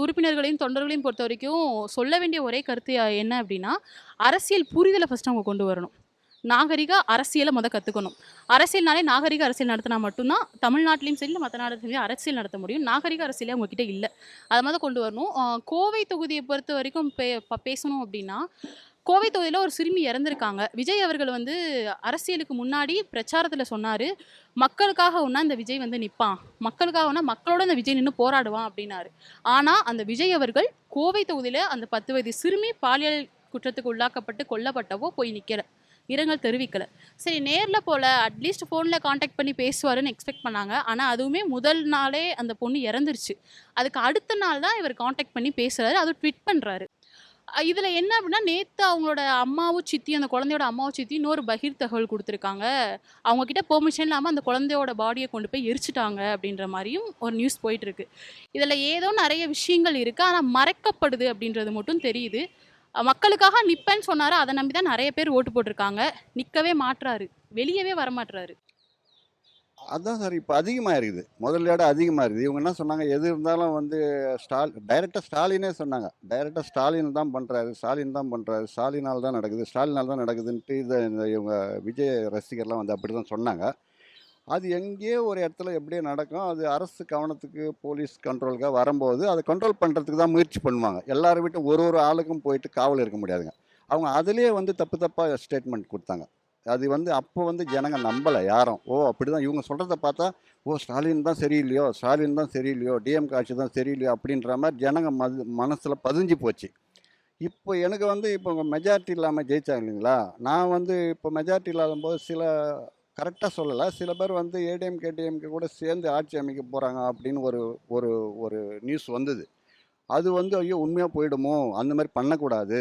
உறுப்பினர்களையும் தொண்டர்களையும் பொறுத்த வரைக்கும் சொல்ல வேண்டிய ஒரே கருத்து என்ன அப்படின்னா, அரசியல் புரிதலை ஃபஸ்ட்டு அவங்க கொண்டு வரணும். நாகரிக அரசியலை கற்றுக்கணும். அரசியல்னாலே நாகரிக அரசியல் நடத்தினா மட்டும்தான் தமிழ்நாட்டிலையும் சரி இல்லை மற்ற நாடுகளையும் அரசியல் நடத்த முடியும். நாகரிக அரசியலே அவங்கக்கிட்ட இல்லை. அதை கொண்டு வரணும். கோவை தொகுதியை பொறுத்த வரைக்கும் பேசணும் அப்படின்னா, கோவை தொகுதியில் ஒரு சிறுமி இறந்துருக்காங்க. விஜய் அவர்கள் அரசியலுக்கு முன்னாடி பிரச்சாரத்தில் சொன்னார், மக்களுக்காக ஒன்றா இந்த விஜய் நிற்பான், மக்களுக்காக ஒன்றா மக்களோட இந்த விஜய் நின்று போராடுவான் அப்படின்னாரு. ஆனால் அந்த விஜய் அவர்கள் கோவை தொகுதியில் அந்த 10 வயது சிறுமி பாலியல் குற்றத்துக்கு உள்ளாக்கப்பட்டு கொல்லப்பட்டவோ போய் நிற்கலை, இரங்கல் தெரிவிக்கலை. சரி, நேரில் போல் அட்லீஸ்ட் ஃபோனில் காண்டாக்ட் பண்ணி பேசுவாருன்னு எக்ஸ்பெக்ட் பண்ணாங்க. ஆனால் அதுவுமே முதல் நாளே அந்த பொண்ணு இறந்துருச்சு. அதுக்கு அடுத்த நாள் தான் இவர் காண்டாக்ட் பண்ணி பேசுகிறாரு, அதுவும் ட்விட் பண்ணுறாரு. இதில் என்ன அப்படின்னா, நேற்று அவங்களோட அம்மாவும் சித்தி, அந்த குழந்தையோட அம்மாவும் சித்தி இன்னொரு பகிர் தகவல் கொடுத்துருக்காங்க. அவங்கக்கிட்ட பெர்மிஷன் இல்லாமல் அந்த குழந்தையோட பாடியை கொண்டு போய் எரிச்சிட்டாங்க அப்படின்ற மாதிரியும் ஒரு நியூஸ் போயிட்டுருக்கு. இதில் ஏதோ நிறைய விஷயங்கள் இருக்குது, ஆனால் மறைக்கப்படுது அப்படின்றது மட்டும் தெரியுது. மக்களுக்காக நிற்பேன்னு சொன்னார், அதை நம்பி தான் நிறைய பேர் ஓட்டு போட்டிருக்காங்க. நிற்கவே மாட்டுறாரு, வெளியவே வரமாட்டுறாரு. அதான் சார் இப்போ அதிகமாக இருக்குது, முதல்ல அதிகமாக இருக்குது. இவங்க என்ன சொன்னாங்க, எது இருந்தாலும் வந்து டைரெக்டாக ஸ்டாலினே சொன்னாங்க, டைரெக்டாக ஸ்டாலின் தான் பண்ணுறாரு, ஸ்டாலின் தான் பண்ணுறாரு, ஸ்டாலினால் தான் நடக்குது, ஸ்டாலினால் தான் நடக்குதுன்ட்டு இந்த இவங்க விஜய் ரசிகர்லாம் வந்து அப்படி தான் சொன்னாங்க. அது எங்கேயோ ஒரு இடத்துல எப்படியோ நடக்கும். அது அரசு கவனத்துக்கு, போலீஸ் கண்ட்ரோலுக்காக வரும்போது அதை கண்ட்ரோல் பண்ணுறதுக்கு தான் முயற்சி பண்ணுவாங்க. எல்லாரும் வீட்டும் ஒரு ஆளுக்கும் போயிட்டு காவல் இருக்க முடியாதுங்க. அவங்க அதிலேயே வந்து தப்பு தப்பாக ஸ்டேட்மெண்ட் கொடுத்தாங்க. அது வந்து அப்போ வந்து ஜனங்க நம்பலை யாரும். ஓ அப்படி தான் இவங்க சொல்கிறத பார்த்தா, ஓ ஸ்டாலின் தான் சரியில்லையோ, ஸ்டாலின் தான் சரியில்லையோ, டிஎம்கே ஆட்சி தான் சரியில்லையோ அப்படின்ற மாதிரி ஜனங்க மனசில் பதிஞ்சு போச்சு. இப்போ எனக்கு வந்து இப்போ மெஜாரிட்டி இல்லாமல் ஜெயிச்சாங்க இல்லைங்களா, நான் வந்து இப்போ மெஜாரிட்டி இல்லாதபோது சில கரெக்டாக சொல்லலை, சில பேர் வந்து ஏடிஎம்கே டிஎம்கே கூட சேர்ந்து ஆட்சி அமைக்க போகிறாங்க அப்படின்னு ஒரு ஒரு ஒரு நியூஸ் வந்தது. அது வந்து ஐயோ உண்மையாக போயிடுமோ, அந்த மாதிரி பண்ணக்கூடாது,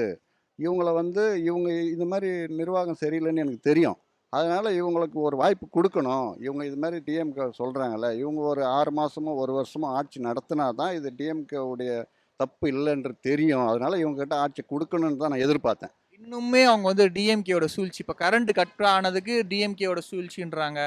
இவங்கள வந்து இவங்க இந்த மாதிரி நிர்வாகம் சரியில்லைன்னு எனக்கு தெரியும், அதனால் இவங்களுக்கு ஒரு வாய்ப்பு கொடுக்கணும், இவங்க இது மாதிரி டிஎம்கே சொல்கிறாங்கல்ல, இவங்க ஒரு 6 மாதமோ 1 வருஷமோ ஆட்சி நடத்தினா தான் இது டிஎம்கேவுடைய தப்பு இல்லைன்றது தெரியும், அதனால் இவங்ககிட்ட ஆட்சி கொடுக்கணுன்னு தான் நான் எதிர்பார்த்தேன். இன்னுமே அவங்க வந்து டிஎம்கேயோட சூழ்ச்சி, இப்போ கரண்ட் கட் ஆனதுக்கு டிஎம்கேயோட சூழ்ச்சின்றாங்க,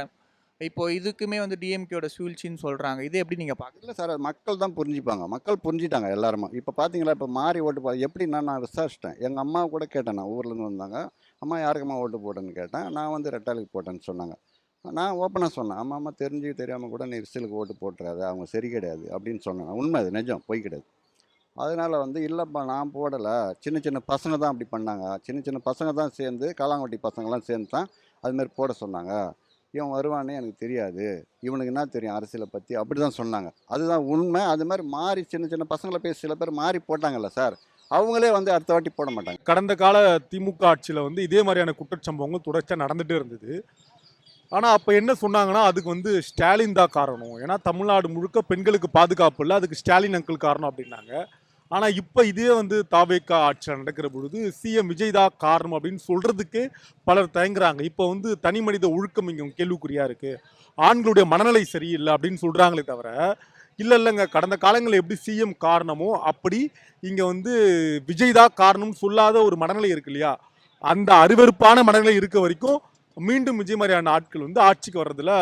இப்போ இதுக்குமே வந்து டிஎம்கேயோட சூழ்ச்சின்னு சொல்கிறாங்க. இது எப்படி நீங்கள் பார்க்குறீங்க? இல்லை சார், அது மக்கள் தான் புரிஞ்சுப்பாங்க, மக்கள் புரிஞ்சிட்டாங்க எல்லாருமே. இப்போ பார்த்தீங்களா, இப்போ மாறி ஓட்டு எப்படின்னா நான் விசாரிச்சிட்டேன், எங்கள் அம்மாவை கூட கேட்டேன், நான் ஊர்லேருந்து வந்தாங்க, அம்மா யாருக்கம்மா ஓட்டு போட்டேன்னு கேட்டேன், நான் வந்து ரெட்டாலுக்கு போட்டேன்னு சொன்னாங்க. நான் ஓப்பனாக சொன்னேன், அம்மா தெரிஞ்சு தெரியாமல் கூட நீ விசிலுக்கு ஓட்டு போட்டுறாத, அவங்க சரி கிடையாது அப்படின்னு சொன்னேன். உண்மை, அது நிஜம், பொய் கிடையாது. அதனால் வந்து இல்லைப்பா நான் போடலை, சின்ன சின்ன பசங்க தான் அப்படி பண்ணாங்க, சின்ன சின்ன பசங்க தான் சேர்ந்து, காலாங்கொட்டி பசங்களாம் சேர்ந்து தான் அதுமாரி போட சொன்னாங்க, இவன் வருவானே எனக்கு தெரியாது, இவனுக்கு என்ன தெரியும் அரசியலை பற்றி, அப்படி தான் சொன்னாங்க. அதுதான் உண்மை. அது மாதிரி மாறி சின்ன சின்ன பசங்களை பேசி சில பேர் மாறி போட்டாங்கல்ல சார், அவங்களே வந்து அடுத்த வாட்டி போட மாட்டாங்க. கடந்த கால திமுக ஆட்சியில் வந்து இதே மாதிரியான குற்றச்சம்பவங்கள் தொடர்ச்சியாக நடந்துகிட்டே இருந்தது. ஆனால் அப்போ என்ன சொன்னாங்கன்னா, அதுக்கு வந்து ஸ்டாலின் தான் காரணம், ஏன்னா தமிழ்நாடு முழுக்க பெண்களுக்கு பாதுகாப்பு இல்லை, அதுக்கு ஸ்டாலின் அங்கிள் காரணம் அப்படின்னாங்க. ஆனால் இப்போ இதே வந்து தாவேக்கா ஆட்சியில் நடக்கிற பொழுது சிஎம் விஜய் தான் காரணம் அப்படின்னு சொல்கிறதுக்கே பலர் தயங்குறாங்க. இப்போ வந்து தனி மனித ஒழுக்கம் இங்கே கேள்விக்குறியாக இருக்குது, ஆண்களுடைய மனநிலை சரியில்லை அப்படின்னு சொல்கிறாங்களே தவிர, இல்லைங்க கடந்த காலங்களில் எப்படி சிஎம் காரணமோ அப்படி இங்கே வந்து விஜய் தான் காரணம்னு சொல்லாத ஒரு மனநிலை இருக்கு இல்லையா, அந்த அருவருப்பான மனநிலை இருக்க வரைக்கும் மீண்டும் விஜய் மாதிரியான ஆட்கள் வந்து ஆட்சிக்கு வர்றதுல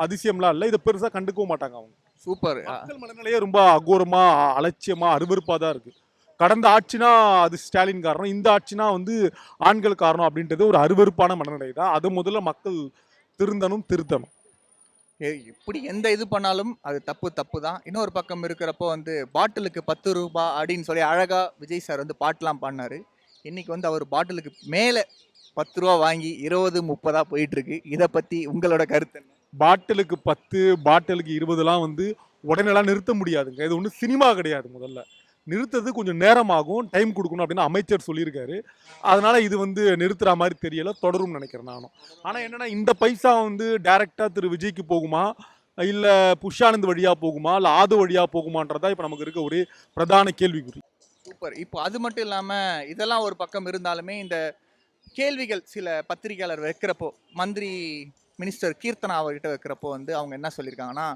அதிசயம்லாம் இல்லை, இதை பெருசாக கண்டுக்கவும் மாட்டாங்க. அவங்க சூப்பர். மக்கள் மனநிலையே ரொம்ப அகோரமா, அலட்சியமா, அருவருப்பாக தான் இருக்கு. கடந்த ஆட்சினா அது ஸ்டாலின் காரணம், இந்த ஆட்சினா வந்து ஆண்கள் காரணம் அப்படின்றது ஒரு அருவருப்பான மனநிலை தான். அதை முதல்ல மக்கள் திருத்தணும். இப்படி எந்த இது பண்ணாலும் அது தப்பு தான். இன்னொரு பக்கம் இருக்கிறப்போ வந்து பாட்டிலுக்கு 10 ரூபாய் அப்படின்னு சொல்லி அழகா விஜய் சார் வந்து பாட்டெலாம் பாடினாரு. இன்னைக்கு வந்து அவர் பாட்டிலுக்கு மேலே 10 ரூபா வாங்கி 20, 30 போயிட்டு இருக்கு. இதை பற்றி உங்களோட கருத்து என்ன? பாட்டிலுக்கு 10, பாட்டிலுக்கு 20லாம் வந்து உடனேலாம் நிறுத்த முடியாதுங்க. இது ஒன்றும் சினிமா கிடையாது. முதல்ல நிறுத்துறது கொஞ்சம் நேரமாகும், டைம் கொடுக்கணும் அப்படின்னு அமைச்சர் சொல்லியிருக்காரு. அதனால இது வந்து நிறுத்துற மாதிரி தெரியல, தொடரும் நினைக்கிறேன் நானும். ஆனால் என்னன்னா, இந்த பைசா வந்து டைரக்டா திரு விஜய்க்கு போகுமா, இல்லை புஷ்யானந்த் வழியா போகுமா, இல்லை ஆது வழியா போகுமான்றதா இப்போ நமக்கு இருக்க ஒரு பிரதான கேள்விக்குறி. சூப்பர். இப்போ அது மட்டும் இல்லாமல் இதெல்லாம் ஒரு பக்கம் இருந்தாலுமே, இந்த கேள்விகள் சில பத்திரிகையாளர் வைக்கிறப்போ, மந்திரி மினிஸ்டர் கீர்த்தனா அவர்கிட்ட வைக்கிறப்போ வந்து அவங்க என்ன சொல்லியிருக்காங்கன்னா,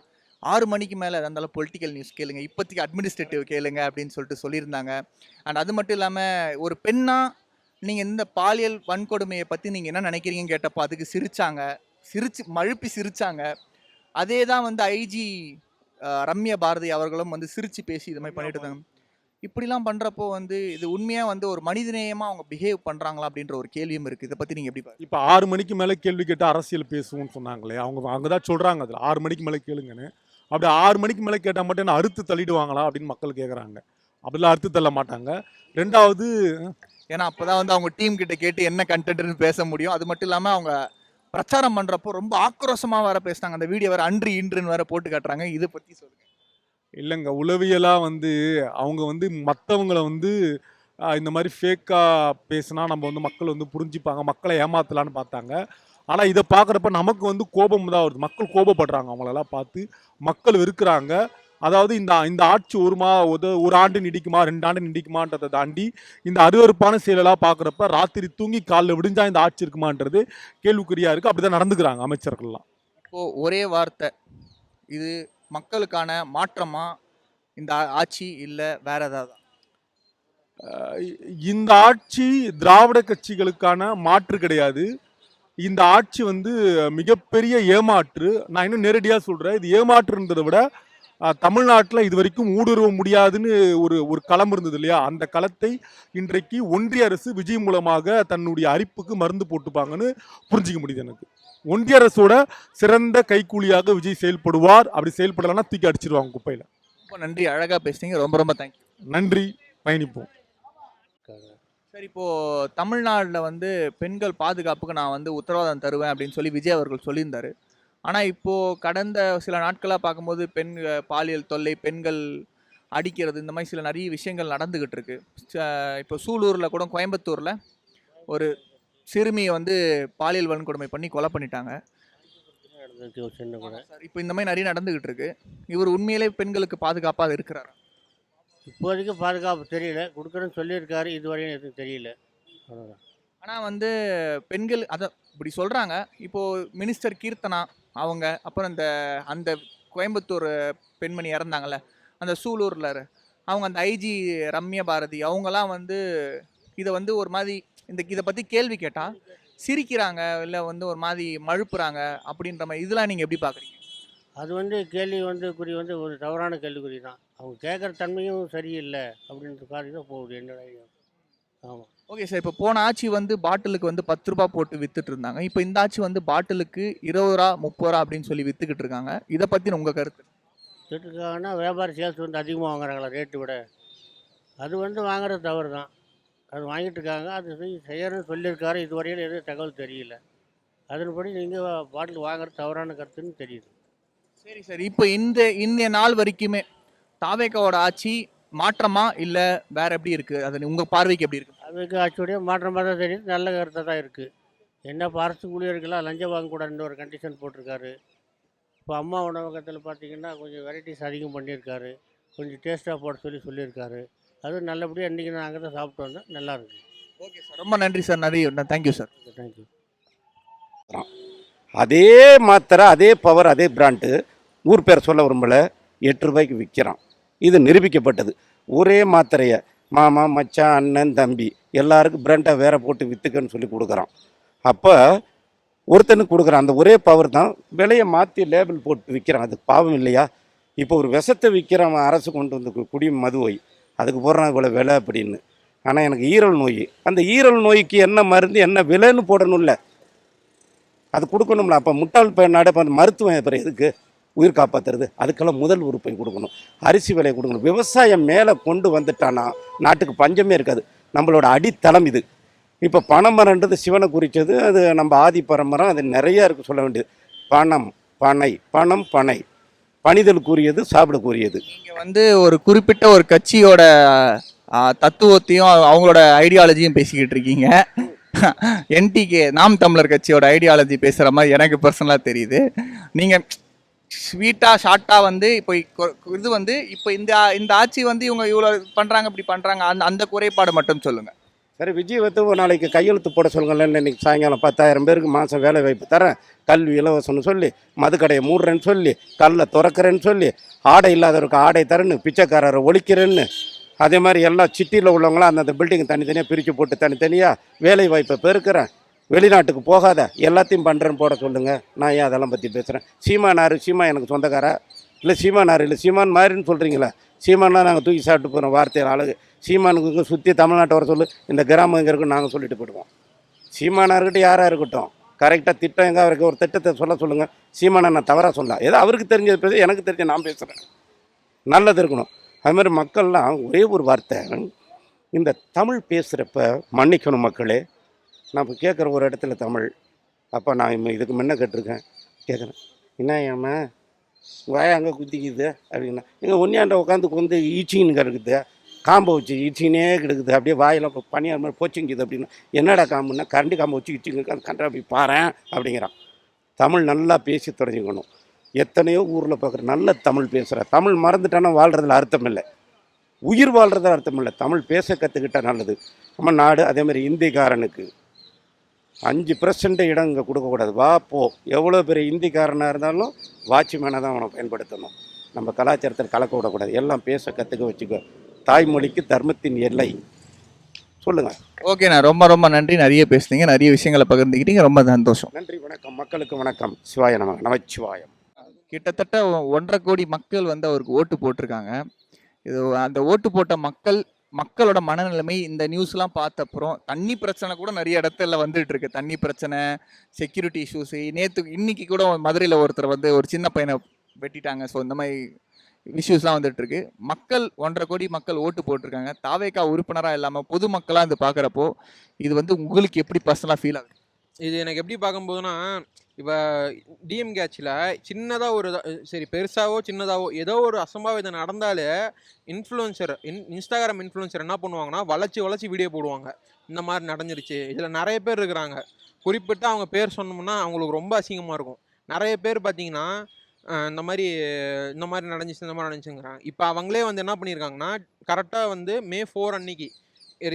6 மணிக்கு மேலே இருந்தாலும் பொலிட்டிக்கல் நியூஸ் கேளுங்க, இப்போதைக்கு அட்மினிஸ்ட்ரேட்டிவ் கேளுங்க அப்படின்னு சொல்லியிருந்தாங்க. அண்ட் அது மட்டும் இல்லாமல் ஒரு பெண்ணாக நீங்கள் இந்த பாலியல் வன்கொடுமையை பற்றி நீங்கள் என்ன நினைக்கிறீங்கன்னு கேட்டப்போ அதுக்கு மழுப்பி சிரிச்சாங்க. அதே தான் வந்து ஐஜி ரம்யா பாரதி அவர்களும் வந்து சிரித்து பேசி இது மாதிரி பண்ணிட்டு இருந்தாங்க. இப்படிலாம் பண்ணுறப்போ வந்து இது உண்மையாக வந்து ஒரு மனிதநேயமாக அவங்க பிஹேவ் பண்ணுறாங்களா அப்படின்ற ஒரு கேள்வியும் இருக்குது. இதை பற்றி நீங்கள் எப்படி பாருங்க? இப்போ 6 மணிக்கு மேலே கேள்வி கேட்டு அரசியல் பேசுவோம்னு சொன்னாங்களே, அவங்க தான் சொல்கிறாங்க அதில் 6 மணிக்கு மேலே கேளுங்கன்னு. அப்படி 6 மணிக்கு மேலே கேட்டால் மட்டும் என்ன அறுத்து தள்ளிடுவாங்களா அப்படின்னு மக்கள் கேட்குறாங்க. அப்படிலாம் அறுத்து தள்ள மாட்டாங்க. ரெண்டாவது, ஏன்னா அப்போ தான் வந்து அவங்க டீம் கிட்ட கேட்டு என்ன கண்டென்ட்னு பேச முடியும். அது மட்டும் இல்லாமல் அவங்க பிரச்சாரம் பண்ணுறப்போ ரொம்ப ஆக்ரோஷமாக வேறு பேசுனாங்க. அந்த வீடியோ வேறு அன்று இன்றுன்னு வேறு போட்டு காட்டுறாங்க. இதை பற்றி சொல்லுங்கள். இல்லைங்க, உளவியலாக வந்து அவங்க வந்து மற்றவங்களை வந்து இந்த மாதிரி ஃபேக்காக பேசினா நம்ம வந்து மக்கள் வந்து புரிஞ்சுப்பாங்க, மக்களை ஏமாத்தலான்னு பார்த்தாங்க. ஆனால் இதை பார்க்குறப்ப நமக்கு வந்து கோபம் தான் வருது. மக்கள் கோபப்படுறாங்க, அவங்களெல்லாம் பார்த்து மக்கள் வெறுக்கிறாங்க. அதாவது இந்த ஆட்சி ஒரு ஆண்டு நீடிக்குமா, 2 ஆண்டு நீடிக்குமான்றதை தாண்டி இந்த அருவருப்பான செயலெல்லாம் பார்க்குறப்ப ராத்திரி தூங்கி காலைல விடிஞ்சா இந்த ஆட்சி இருக்குமான்றது கேள்விக்குறியாக இருக்குது. அப்படி தான் நடந்துக்கிறாங்க அமைச்சர்கள்லாம். இப்போது ஒரே வார்த்தை, இது மக்களுக்கான மாற்றமா இந்த ஆட்சி, இல்லை வேற ஏதாவது? இந்த ஆட்சி திராவிட கட்சிகளுக்கான மாற்று கிடையாது. இந்த ஆட்சி வந்து மிகப்பெரிய ஏமாற்று. நான் இன்னும் நேரடியாக சொல்கிறேன், இது ஏமாற்றுன்றதை விட தமிழ்நாட்டில் இது வரைக்கும் ஊடுருவ முடியாதுன்னு ஒரு களம் இருந்தது இல்லையா, அந்த களத்தை இன்றைக்கு ஒன்றிய அரசு விஜய் மூலமாக தன்னுடைய அரிப்புக்கு மருந்து போட்டுப்பாங்கன்னு புரிஞ்சிக்க முடியுது எனக்கு. ஒன்றிய அரசோட சிறந்த கைக்கூலியாக விஜய் செயல்படுவார். அப்படி செயல்படலைன்னா தூக்கி அடிச்சிருவாங்க குப்பையில். ரொம்ப நன்றி, அழகாக பேசுனீங்க. ரொம்ப ரொம்ப தேங்க்யூ. நன்றி, பயணிப்போம். சரி, இப்போ தமிழ்நாட்டில் வந்து பெண்கள் பாதுகாப்புக்கு நான் வந்து உத்தரவாதம் தருவேன் அப்படின்னு சொல்லி விஜய் அவர்கள் சொல்லியிருந்தாரு. ஆனால் இப்போது கடந்த சில நாட்களாக பார்க்கும்போது பாலியல் தொல்லை, பெண்கள் அடிக்கிறது, இந்த மாதிரி சில நிறைய விஷயங்கள் நடந்துக்கிட்டு இருக்கு. இப்போ சூலூரில் கூட, கோயம்புத்தூரில் ஒரு சிறுமியை வந்து பாலியல் வன்கொடுமை பண்ணி கொலை பண்ணிட்டாங்க. இப்போ இந்த மாதிரி நிறைய நடந்துக்கிட்டு இருக்கு. இவர் உண்மையிலே பெண்களுக்கு பாதுகாப்பாக இருக்கிறார்? இப்போதைக்கு பாதுகாப்பு தெரியல, கொடுக்குறேன்னு சொல்லியிருக்காரு, இதுவரையும் எதுவும் தெரியல. அவ்வளோதான். ஆனால் வந்து பெண்கள் அதை இப்படி சொல்கிறாங்க. இப்போது மினிஸ்டர் கீர்த்தனா அவங்க, அப்புறம் அந்த கோயம்புத்தூர் பெண்மணி இறந்தாங்கல்ல, அந்த சூலூரில் அவங்க, அந்த ஐஜி ரம்யா பாரதி, அவங்கெல்லாம் வந்து இதை வந்து ஒரு மாதிரி இதை பற்றி கேள்வி கேட்டால் சிரிக்கிறாங்க, இல்லை வந்து ஒரு மாதிரி மழுப்புறாங்க அப்படின்ற மாதிரி. இதெல்லாம் நீங்கள் எப்படி பார்க்குறீங்க? அது வந்து கேள்வி வந்து குறி வந்து ஒரு தவறான கேள்விக்குறி தான். அவங்க கேட்குற தன்மையும் சரியில்லை அப்படின்ற காரணம் தான் போகுது என்னோட ஐடியா. ஆமாம். ஓகே சார், இப்போ போன ஆட்சி வந்து பாட்டிலுக்கு வந்து 10 ரூபா போட்டு வித்துட்டு இருந்தாங்க. இப்போ இந்த ஆட்சி வந்து பாட்டிலுக்கு 20 ரூபா 30 ரூபா அப்படின்னு சொல்லி வித்துக்கிட்டு இருக்காங்க. இதை பற்றி உங்கள் கருத்து? வித்துட்டுருக்காங்கன்னா வியாபாரி சேல்ஸ் வந்து அதிகமாக வாங்குறாங்களா ரேட்டு விட? அது வந்து வாங்குறது தவறு தான். அது வாங்கிட்டு இருக்காங்க, அது செய்யணும்னு சொல்லியிருக்காரு, இதுவரையில் எதுவும் தகவல் தெரியல. அதன்படி நீங்கள் பாட்டில் வாங்குறது தவறான கருத்துன்னு தெரியுது. சரி சார், இப்போ இந்த நாள் வரைக்குமே தாவேக்காவோட ஆட்சி மாற்றமா இல்லை வேற எப்படி இருக்கு? அது உங்க பார்வைக்கு எப்படி இருக்கு? தாவேக்கா ஆட்சியோடைய மாற்றமாக தான் தெரியுது, நல்ல கருத்தாக தான் இருக்குது. என்ன இப்போ அரசு ஊழியர்களாக லஞ்சம் வாங்கக்கூடாதுன்ற ஒரு கண்டிஷன் போட்டிருக்காரு. இப்போ அம்மா உணவகத்தில் பார்த்தீங்கன்னா கொஞ்சம் வெரைட்டிஸ் அதிகம் பண்ணியிருக்காரு, கொஞ்சம் டேஸ்ட்டாக போட சொல்லியிருக்காரு. அது நல்லபடியாக இன்றைக்கி நான் அங்கே தான் சாப்பிட்டு வந்தேன், நல்லாயிருக்கு. ஓகே சார், ரொம்ப நன்றி சார். நிறைய தேங்க்யூ சார். தேங்க்யூ. அதே மாத்திரை, அதே பவர், அதே பிராண்டு, ஊர் பேர் சொல்ல விரும்பல, 8 ரூபாய்க்கு விற்கிறான். இது நிரூபிக்கப்பட்டது. ஒரே மாத்திரையை மாமா, மச்சான், அண்ணன், தம்பி எல்லாருக்கும் பிராண்டாக வேற போட்டு விற்றுக்கன்னு சொல்லி கொடுக்குறான். அப்போ ஒருத்தனுக்கு கொடுக்குறான், அந்த ஒரே பவர் தான் விலையை மாற்றி லேபிள் போட்டு விற்கிறான். அது பாவம் இல்லையா? இப்போ ஒரு விஷத்தை விற்கிறவன் அரசு கொண்டு வந்து குடியும் மதுவை, அதுக்கு போடுறான் இவ்வளோ விலை அப்படின்னு. ஆனால் எனக்கு ஈரல் நோய், அந்த ஈரல் நோய்க்கு என்ன மருந்து, என்ன விலைன்னு போடணும்ல, அது கொடுக்கணும்ல. அப்போ முட்டாள் நாடு இப்போ மருத்துவம் அப்புறம் எதுக்கு உயிர் காப்பாற்றுறது? அதுக்கெல்லாம் முதல் உறுப்பை கொடுக்கணும், அரிசி விலையை கொடுக்கணும். விவசாயம் மேலே கொண்டு வந்துட்டானா நாட்டுக்கு பஞ்சமே இருக்காது. நம்மளோட அடித்தளம் இது. இப்போ பனைமரன்றது சிவனை குறித்தது, அது நம்ம ஆதி பரம்பரம், அது நிறையா இருக்குது சொல்ல வேண்டியது. பணம், பனை, பணம், பனை, பணிதலுக்குரியது, சாப்பிடக்கூடியது. நீங்கள் வந்து ஒரு குறிப்பிட்ட ஒரு கட்சியோட தத்துவத்தையும் அவங்களோட ஐடியாலஜியும் பேசிக்கிட்டு இருக்கீங்க. என்டிகே நாம் தமிழர் கட்சியோட ஐடியாலஜி பேசுகிற மாதிரி எனக்கு பர்சனலாக தெரியுது. நீங்கள் ஸ்வீட்டாக ஷார்ட்டாக வந்து இப்போ இது வந்து இப்போ இந்த ஆட்சி வந்து இவங்க இவ்வளோ பண்ணுறாங்க, இப்படி பண்ணுறாங்க, அந்த குறைபாடு மட்டும் சொல்லுங்கள். சரி, விஜய் வந்து ஒரு நாளைக்கு கையெழுத்து போட சொல்லுங்களேன். இன்றைக்கி சாயங்காலம் 10,000 பேருக்கு மாதம் வேலை வாய்ப்பு தரேன், கல்வி இலவசம்னு சொல்லி, மதுக்கடையை மூடுறேன்னு சொல்லி, கல்லை திறக்கிறேன்னு சொல்லி, ஆடை இல்லாதவருக்கு ஆடை தரேன்னு, பிச்சைக்காரரை ஒழிக்கிறேன்னு, அதே மாதிரி எல்லா சிட்டியில் உள்ளவங்களாம் அந்தந்த பில்டிங் தனித்தனியாக பிரித்து போட்டு தனித்தனியாக வேலை வாய்ப்பை பெருக்கிறேன், வெளிநாட்டுக்கு போகாத எல்லாத்தையும் பண்ணுறேன்னு போட சொல்லுங்கள். நான் ஏன் அதெல்லாம் பற்றி பேசுகிறேன்? சீமானார், சீமா எனக்கு சொந்தக்காரா? இல்லை சீமானார் இல்லை சீமான் மாதிரின்னு சொல்கிறீங்களா? சீமானா நாங்கள் தூக்கி சாப்பிட்டு போகிறோம், வார்த்தையில் அழகு. சீமானுக்கு சுற்றி தமிழ்நாட்டை வர சொல்லு, இந்த கிராமம் எங்கே இருக்குன்னு நாங்கள் சொல்லிட்டு போயிடுவோம். சீமானார்கிட்ட யாராக இருக்கட்டும், கரெக்டாக திட்டம் எங்கே அவருக்கு ஒரு திட்டத்தை சொல்லுங்கள். சீமானை நான் தவறாக சொல்லலாம், ஏதோ அவருக்கு தெரிஞ்சது பேச, எனக்கு தெரிஞ்ச நான் பேசுகிறேன். நல்லது இருக்கணும். அதுமாதிரி மக்கள்லாம் ஒரே ஒரு வார்த்தை, இந்த தமிழ் பேசுகிறப்ப மன்னிக்கணும் மக்களே. நான் இப்போ கேட்குற ஒரு இடத்துல தமிழ், அப்போ நான் இதுக்கு முன்ன கேட்டிருக்கேன், கேட்குறேன், என்ன ஏம்மா வாய அங்கே குத்திக்குது அப்படின்னா, எங்கள் ஒன்றியாண்ட உட்காந்து ஈச்சின்னு இருக்குது, காம்பை வச்சு ஈச்சினே கிடக்குது, அப்படியே வாயெல்லாம் பனியார் மாதிரி போச்சுங்குது அப்படின்னா, என்னடா காம்புன்னா கரண்டி காம்பை வச்சு ஈச்சிங்க, அது கண்டா அப்படி பாறேன் அப்படிங்கிறான். தமிழ் நல்லா பேசி தொடங்கிக்கணும். எத்தனையோ ஊரில் பார்க்குற நல்ல தமிழ் பேசுகிற, தமிழ் மறந்துட்டானா வாழ்கிறதுல அர்த்தம் இல்லை, உயிர் வாழ்கிறதுல அர்த்தம் இல்லை. தமிழ் பேச கற்றுக்கிட்டால் நல்லது. நம்ம நாடு அதேமாதிரி இந்திக்காரனுக்கு 5% இடம் இங்கே கொடுக்கக்கூடாது. வா போ, எவ்வளோ பெரிய இந்திக்காரனாக இருந்தாலும் வாட்ச்மேனாக தான் அவனை பயன்படுத்தணும். நம்ம கலாச்சாரத்தில் கலக்க விடக்கூடாது. எல்லாம் பேச கற்றுக்க வச்சுக்கோ. தாய்மொழிக்கு தர்மத்தின் எல்லை. சொல்லுங்கள். ஓகேண்ணா, ரொம்ப ரொம்ப நன்றி. நிறைய பேசுனீங்க, நிறைய விஷயங்களை பகிர்ந்துக்கிட்டீங்க, ரொம்ப சந்தோஷம். நன்றி, வணக்கம். மக்களுக்கு வணக்கம். சிவாய நமச்சிவாயம். கிட்டத்தட்ட 1.5 கோடி மக்கள் வந்து அவருக்கு ஓட்டு போட்டிருக்காங்க. இது அந்த ஓட்டு போட்ட மக்களோட மனநிலைமை இந்த நியூஸ்லாம் பார்த்த அப்புறம் தண்ணி பிரச்சனை கூட நிறைய இடத்துல வந்துட்டு இருக்கு. தண்ணி பிரச்சனை, செக்யூரிட்டி இஷ்யூஸ். இன்னைக்கு கூட மதுரையில் ஒருத்தர் வந்து ஒரு சின்ன பையனை வெட்டிட்டாங்க. ஸோ இந்த மாதிரி இஷ்யூஸ்லாம் வந்துட்டு இருக்கு. 1.5 கோடி மக்கள் ஓட்டு போட்டிருக்காங்க. தாவேகா உறுப்பினராக இல்லாமல் பொதுமக்களாக இது பார்க்குறப்போ இது வந்து உங்களுக்கு எப்படி பர்சனலாக ஃபீல் ஆகுது? இது எனக்கு எப்படி பார்க்கும்போதுன்னா, இப்போ டிஎம்கே ஆட்சியில் சின்னதாக ஒரு சரி பெருசாவோ சின்னதாவோ ஏதோ ஒரு அசம்பாவிதம் நடந்தாலே இன்ஸ்டாகிராம் இன்ஃப்ளூயன்சர் என்ன பண்ணுவாங்கன்னா வளைச்சி வீடியோ போடுவாங்க. இந்த மாதிரி நடந்துருச்சு. இதில் நிறைய பேர் இருக்கிறாங்க. குறிப்பிட்டு அவங்க பேர் சொன்னோம்னா அவங்களுக்கு ரொம்ப அசிங்கமாக இருக்கும். நிறைய பேர் பார்த்தீங்கன்னா இந்த மாதிரி நடந்துச்சுங்கிறாங்க. இப்போ அவங்களே வந்து என்ன பண்ணியிருக்காங்கன்னா, கரெக்டாக வந்து May 4 அன்னைக்கு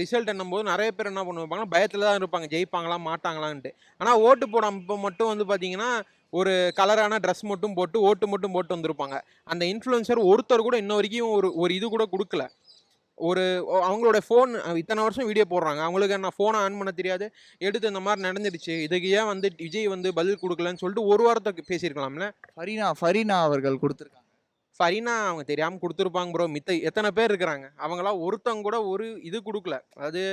ரிசல்ட் என்னும்போது நிறைய பேர் என்ன பண்ணுவாங்கன்னா பயத்தில் தான் இருப்பாங்க, ஜெயிப்பாங்களா மாட்டாங்களான்ட்டு. ஆனால் ஓட்டு போடாமல் மட்டும் வந்து பார்த்தீங்கன்னா ஒரு கலரான ட்ரெஸ் மட்டும் போட்டு ஓட்டு மட்டும் போட்டு வந்திருப்பாங்க. அந்த இன்ஃப்ளூயன்சர் ஒருத்தர் கூட இன்ன வரைக்கும் ஒரு இது கூட கொடுக்கல. அவங்களோட ஃபோன் இத்தனை வருஷம் வீடியோ போடுறாங்க. அவங்களுக்கு என்ன ஃபோனை ஆன் பண்ண தெரியாது. எடுத்து இந்த மாதிரி நடந்துடுச்சு, இதுக்கு ஏன் வந்து விஜய் வந்து பதில் கொடுக்கலன்னு சொல்லிட்டு ஒரு வாரத்தை பேசியிருக்கலாம்ல. ஃபரீனா அவர்கள் கொடுத்துருக்காங்க. ஃபரீனா அவங்க தெரியாமல் கொடுத்துருப்பாங்க ப்ரோ. எத்தனை பேர் இருக்கிறாங்க, அவங்களாம் ஒருத்தங்க கூட ஒரு இது கொடுக்கல. அதாவது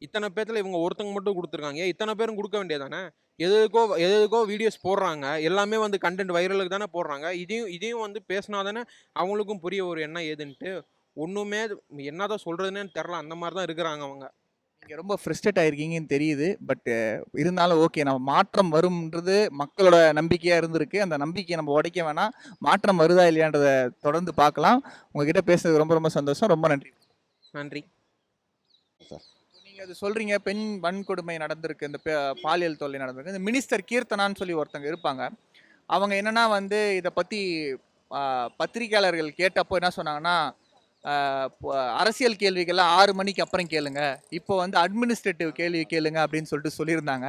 இத்தனை பேர்த்தில் இவங்க ஒருத்தங்க மட்டும் கொடுத்துருக்காங்க. இத்தனை பேரும் கொடுக்க வேண்டியதானே? எதுக்கோ வீடியோஸ் போடுறாங்க. எல்லாமே வந்து கண்டென்ட் வைரலுக்கு தானே போடுறாங்க. இதையும் வந்து பேசினா தானே அவங்களுக்கும் புரிய ஒரு என்ன ஏதுன்ட்டு. ஒன்றுமே என்னதான் சொல்கிறதுன்னு தெரில. அந்த மாதிரி தான் இருக்கிறாங்க அவங்க. நீங்கள் ரொம்ப ஃப்ரஸ்ட்ரேட் ஆகிருக்கீங்கன்னு தெரியுது. பட் இருந்தாலும் ஓகே, நம்ம மாற்றம் வரும்ன்றது மக்களோட நம்பிக்கையாக இருந்திருக்கு. அந்த நம்பிக்கையை நம்ம உடைக்க வேணாம். மாற்றம் வருதா இல்லையான்றதை தொடர்ந்து பார்க்கலாம். உங்ககிட்ட பேசுனது ரொம்ப ரொம்ப சந்தோஷம். ரொம்ப நன்றி. நன்றி. நீங்கள் அது சொல்கிறீங்க, பெண் வன்கொடுமை நடந்திருக்கு, இந்த பாலியல் தொல்லை நடந்திருக்கு. இந்த மினிஸ்டர் கீர்த்தனான்னு சொல்லி ஒருத்தங்க இருப்பாங்க. அவங்க என்னென்னா வந்து இதை பற்றி பத்திரிகையாளர்கள் கேட்டப்போ என்ன சொன்னாங்கன்னா, அரசியல் கேள்விகள்லாம் 6 மணிக்கு அப்புறம் கேளுங்க, இப்போ வந்து அட்மினிஸ்ட்ரேட்டிவ் கேள்வி கேளுங்க அப்படின்னு சொல்லிட்டு சொல்லியிருந்தாங்க.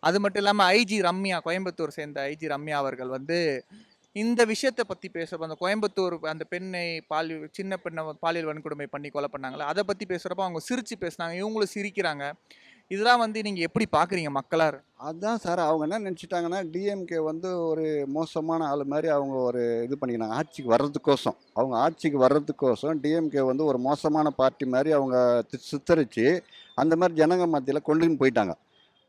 அது மட்டும் இல்லாமல் ஐஜி ரம்யா, கோயம்புத்தூர் சேர்ந்த ஐஜி ரம்யா அவர்கள் வந்து இந்த விஷயத்தை பற்றி பேசுகிறப்ப, அந்த கோயம்புத்தூர் அந்த பெண்ணை சின்ன பெண்ணை பாலியல் வன்கொடுமை பண்ணி கொலை பண்ணாங்களே, அதை பற்றி பேசுகிறப்போ அவங்க சிரித்து பேசுனாங்க. இவங்களும் சிரிக்கிறாங்க. இதெல்லாம் வந்து நீங்கள் எப்படி பார்க்குறீங்க மக்களார்? அதுதான் சார், அவங்க என்ன நினச்சிட்டாங்கன்னா டிஎம்கே வந்து ஒரு மோசமான ஆள் மாதிரி அவங்க ஒரு இது பண்ணிக்கினாங்க. ஆட்சிக்கு வர்றதுக்கோசம் டிஎம்கே வந்து ஒரு மோசமான பார்ட்டி மாதிரி அவங்க சித்தரித்து அந்த மாதிரி ஜனங்க மத்தியில் கொண்டுன்னு போயிட்டாங்க.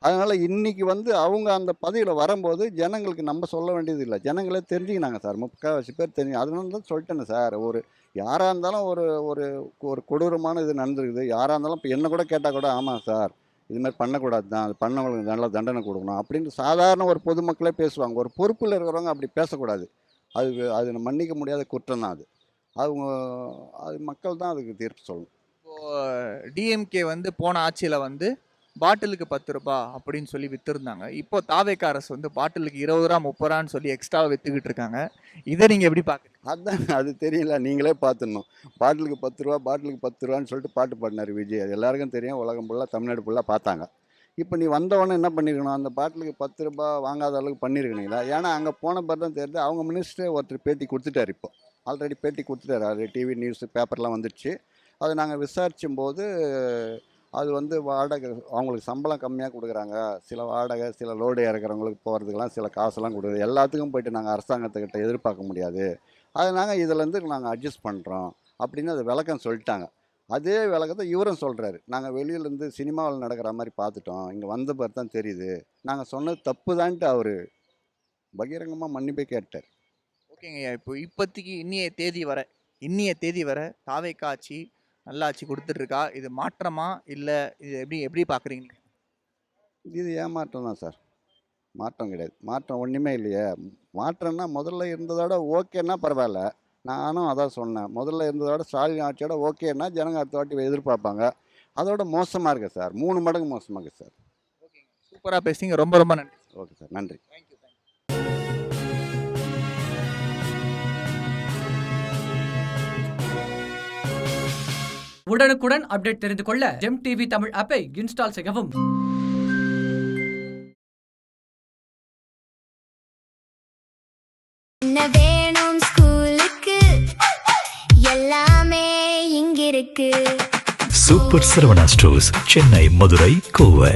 அதனால் இன்றைக்கி வந்து அவங்க அந்த பதவியில் வரும்போது ஜனங்களுக்கு நம்ம சொல்ல வேண்டியது இல்லை, ஜனங்களே தெரிஞ்சுக்கினாங்க சார். 3/4 பேர் தெரிஞ்சு. அதனால தான் சொல்லிட்டேன்னு சார், யாராக இருந்தாலும் ஒரு கொடூரமான இது நடந்துருக்குது. யாராக இருந்தாலும் இப்போ என்ன கூட கேட்டால் கூட ஆமாம் சார் இதுமாதிரி பண்ணக்கூடாது தான், அது பண்ணவங்களுக்கு நல்ல தண்டனை கொடுக்கணும் அப்படின்னு சாதாரண ஒரு பொதுமக்களே பேசுவாங்க. ஒரு பொறுப்பில் இருக்கிறவங்க அப்படி பேசக்கூடாது. அது மன்னிக்க முடியாத குற்றம் தான். அது மக்கள் தான் அதுக்கு தீர்ப்பு சொல்லணும். இப்போது டிஎம்கே வந்து போன ஆட்சியில் வந்து பாட்டிலுக்கு 10 ரூபா அப்படின்னு சொல்லி விற்றுருந்தாங்க. இப்போ தாவேகா அரசு வந்து பாட்டிலுக்கு 20 ரூபா 30 ரூபான்னு சொல்லி எக்ஸ்ட்ராவாக விற்றுக்கிட்டு இருக்காங்க. இதை நீங்கள் எப்படி பார்க்குறீங்க? அதுதான், அது தெரியல, நீங்களே பார்த்துடணும். பாட்டிலுக்கு 10 ரூபான்னு சொல்லிட்டு பாட்டு பாடினார் விஜய். அது எல்லாருக்கும் தெரியும், உலகம் ஃபுல்லாக தமிழ்நாடு ஃபுல்லாக பார்த்தாங்க. இப்போ நீ வந்தவொடனே என்ன பண்ணியிருக்கணும், அந்த பாட்டிலுக்கு 10 ரூபா வாங்காத அளவுக்கு பண்ணியிருக்கீங்களா? ஏன்னா அங்கே போன பிறகு தான் தெரியுது, அவங்க மினிஸ்டரே ஒருத்தர் பேட்டி கொடுத்துட்டார். இப்போ ஆல்ரெடி பேட்டி கொடுத்துட்டார். அது டிவி நியூஸ் பேப்பர்லாம் வந்துடுச்சு. அதை நாங்கள் விசாரிச்சும் போது அது வந்து வாடகை அவங்களுக்கு சம்பளம் கம்மியாக கொடுக்குறாங்க. சில வாடகை, சில லோடு இறக்குறவங்களுக்கு போகிறதுக்கெல்லாம் சில காசெல்லாம் கொடுக்குறது. எல்லாத்துக்கும் போய்ட்டு நாங்கள் அரசாங்கத்துக்கிட்ட எதிர்பார்க்க முடியாது. அது நாங்கள் இதிலேருந்து நாங்கள் அட்ஜஸ்ட் பண்ணுறோம் அப்படின்னு அது விளக்கம் சொல்லிட்டாங்க. அதே விளக்கத்தை இவரும் சொல்கிறாரு. நாங்கள் வெளியிலேருந்து சினிமாவில் நடக்கிற மாதிரி பார்த்துட்டோம், இங்கே வந்த பிறகு தான் தெரியுது, நாங்கள் சொன்னது தப்பு தான்ட்டு அவர் பகிரங்கமாக மன்னிப்பே கேட்டார். ஓகேங்கய்யா, இப்போதைக்கு இன்னிய தேதி வர தாவேகா ஆட்சி நல்ல ஆட்சி கொடுத்துட்ருக்கா? இது மாற்றமா இல்லை இது எப்படி பார்க்குறீங்க? இது ஏமாற்றம் தான் சார், மாற்றம் கிடையாது. மாற்றம் ஒன்றுமே இல்லையே. மாற்றம்னா முதல்ல இருந்ததோட ஓகேன்னா பரவாயில்ல. நானும் அதான் சொன்னேன், முதல்ல இருந்ததோட ஸ்டாலின் ஆட்சியோட ஓகேன்னா ஜனங்க அடுத்த வாட்டி எதிர்பார்ப்பாங்க. அதோட மோசமாக இருக்குது சார், 3 மடங்கு மோசமாக இருக்குது சார். ஓகேங்க, சூப்பராக பேசுங்க. ரொம்ப ரொம்ப நன்றி. ஓகே சார், நன்றி. தேங்க்யூ. உடனுக்குடன் அப்டேட் தெரிந்து கொள்ள ஜெம் டிவி தமிழ் ஆப்பை இன்ஸ்டால் செய்யவும். என்ன வேணும் ஸ்கூலுக்கு, எல்லாமே இங்கிருக்கு. Super Saravana stores, Chennai, Madurai, Kovai.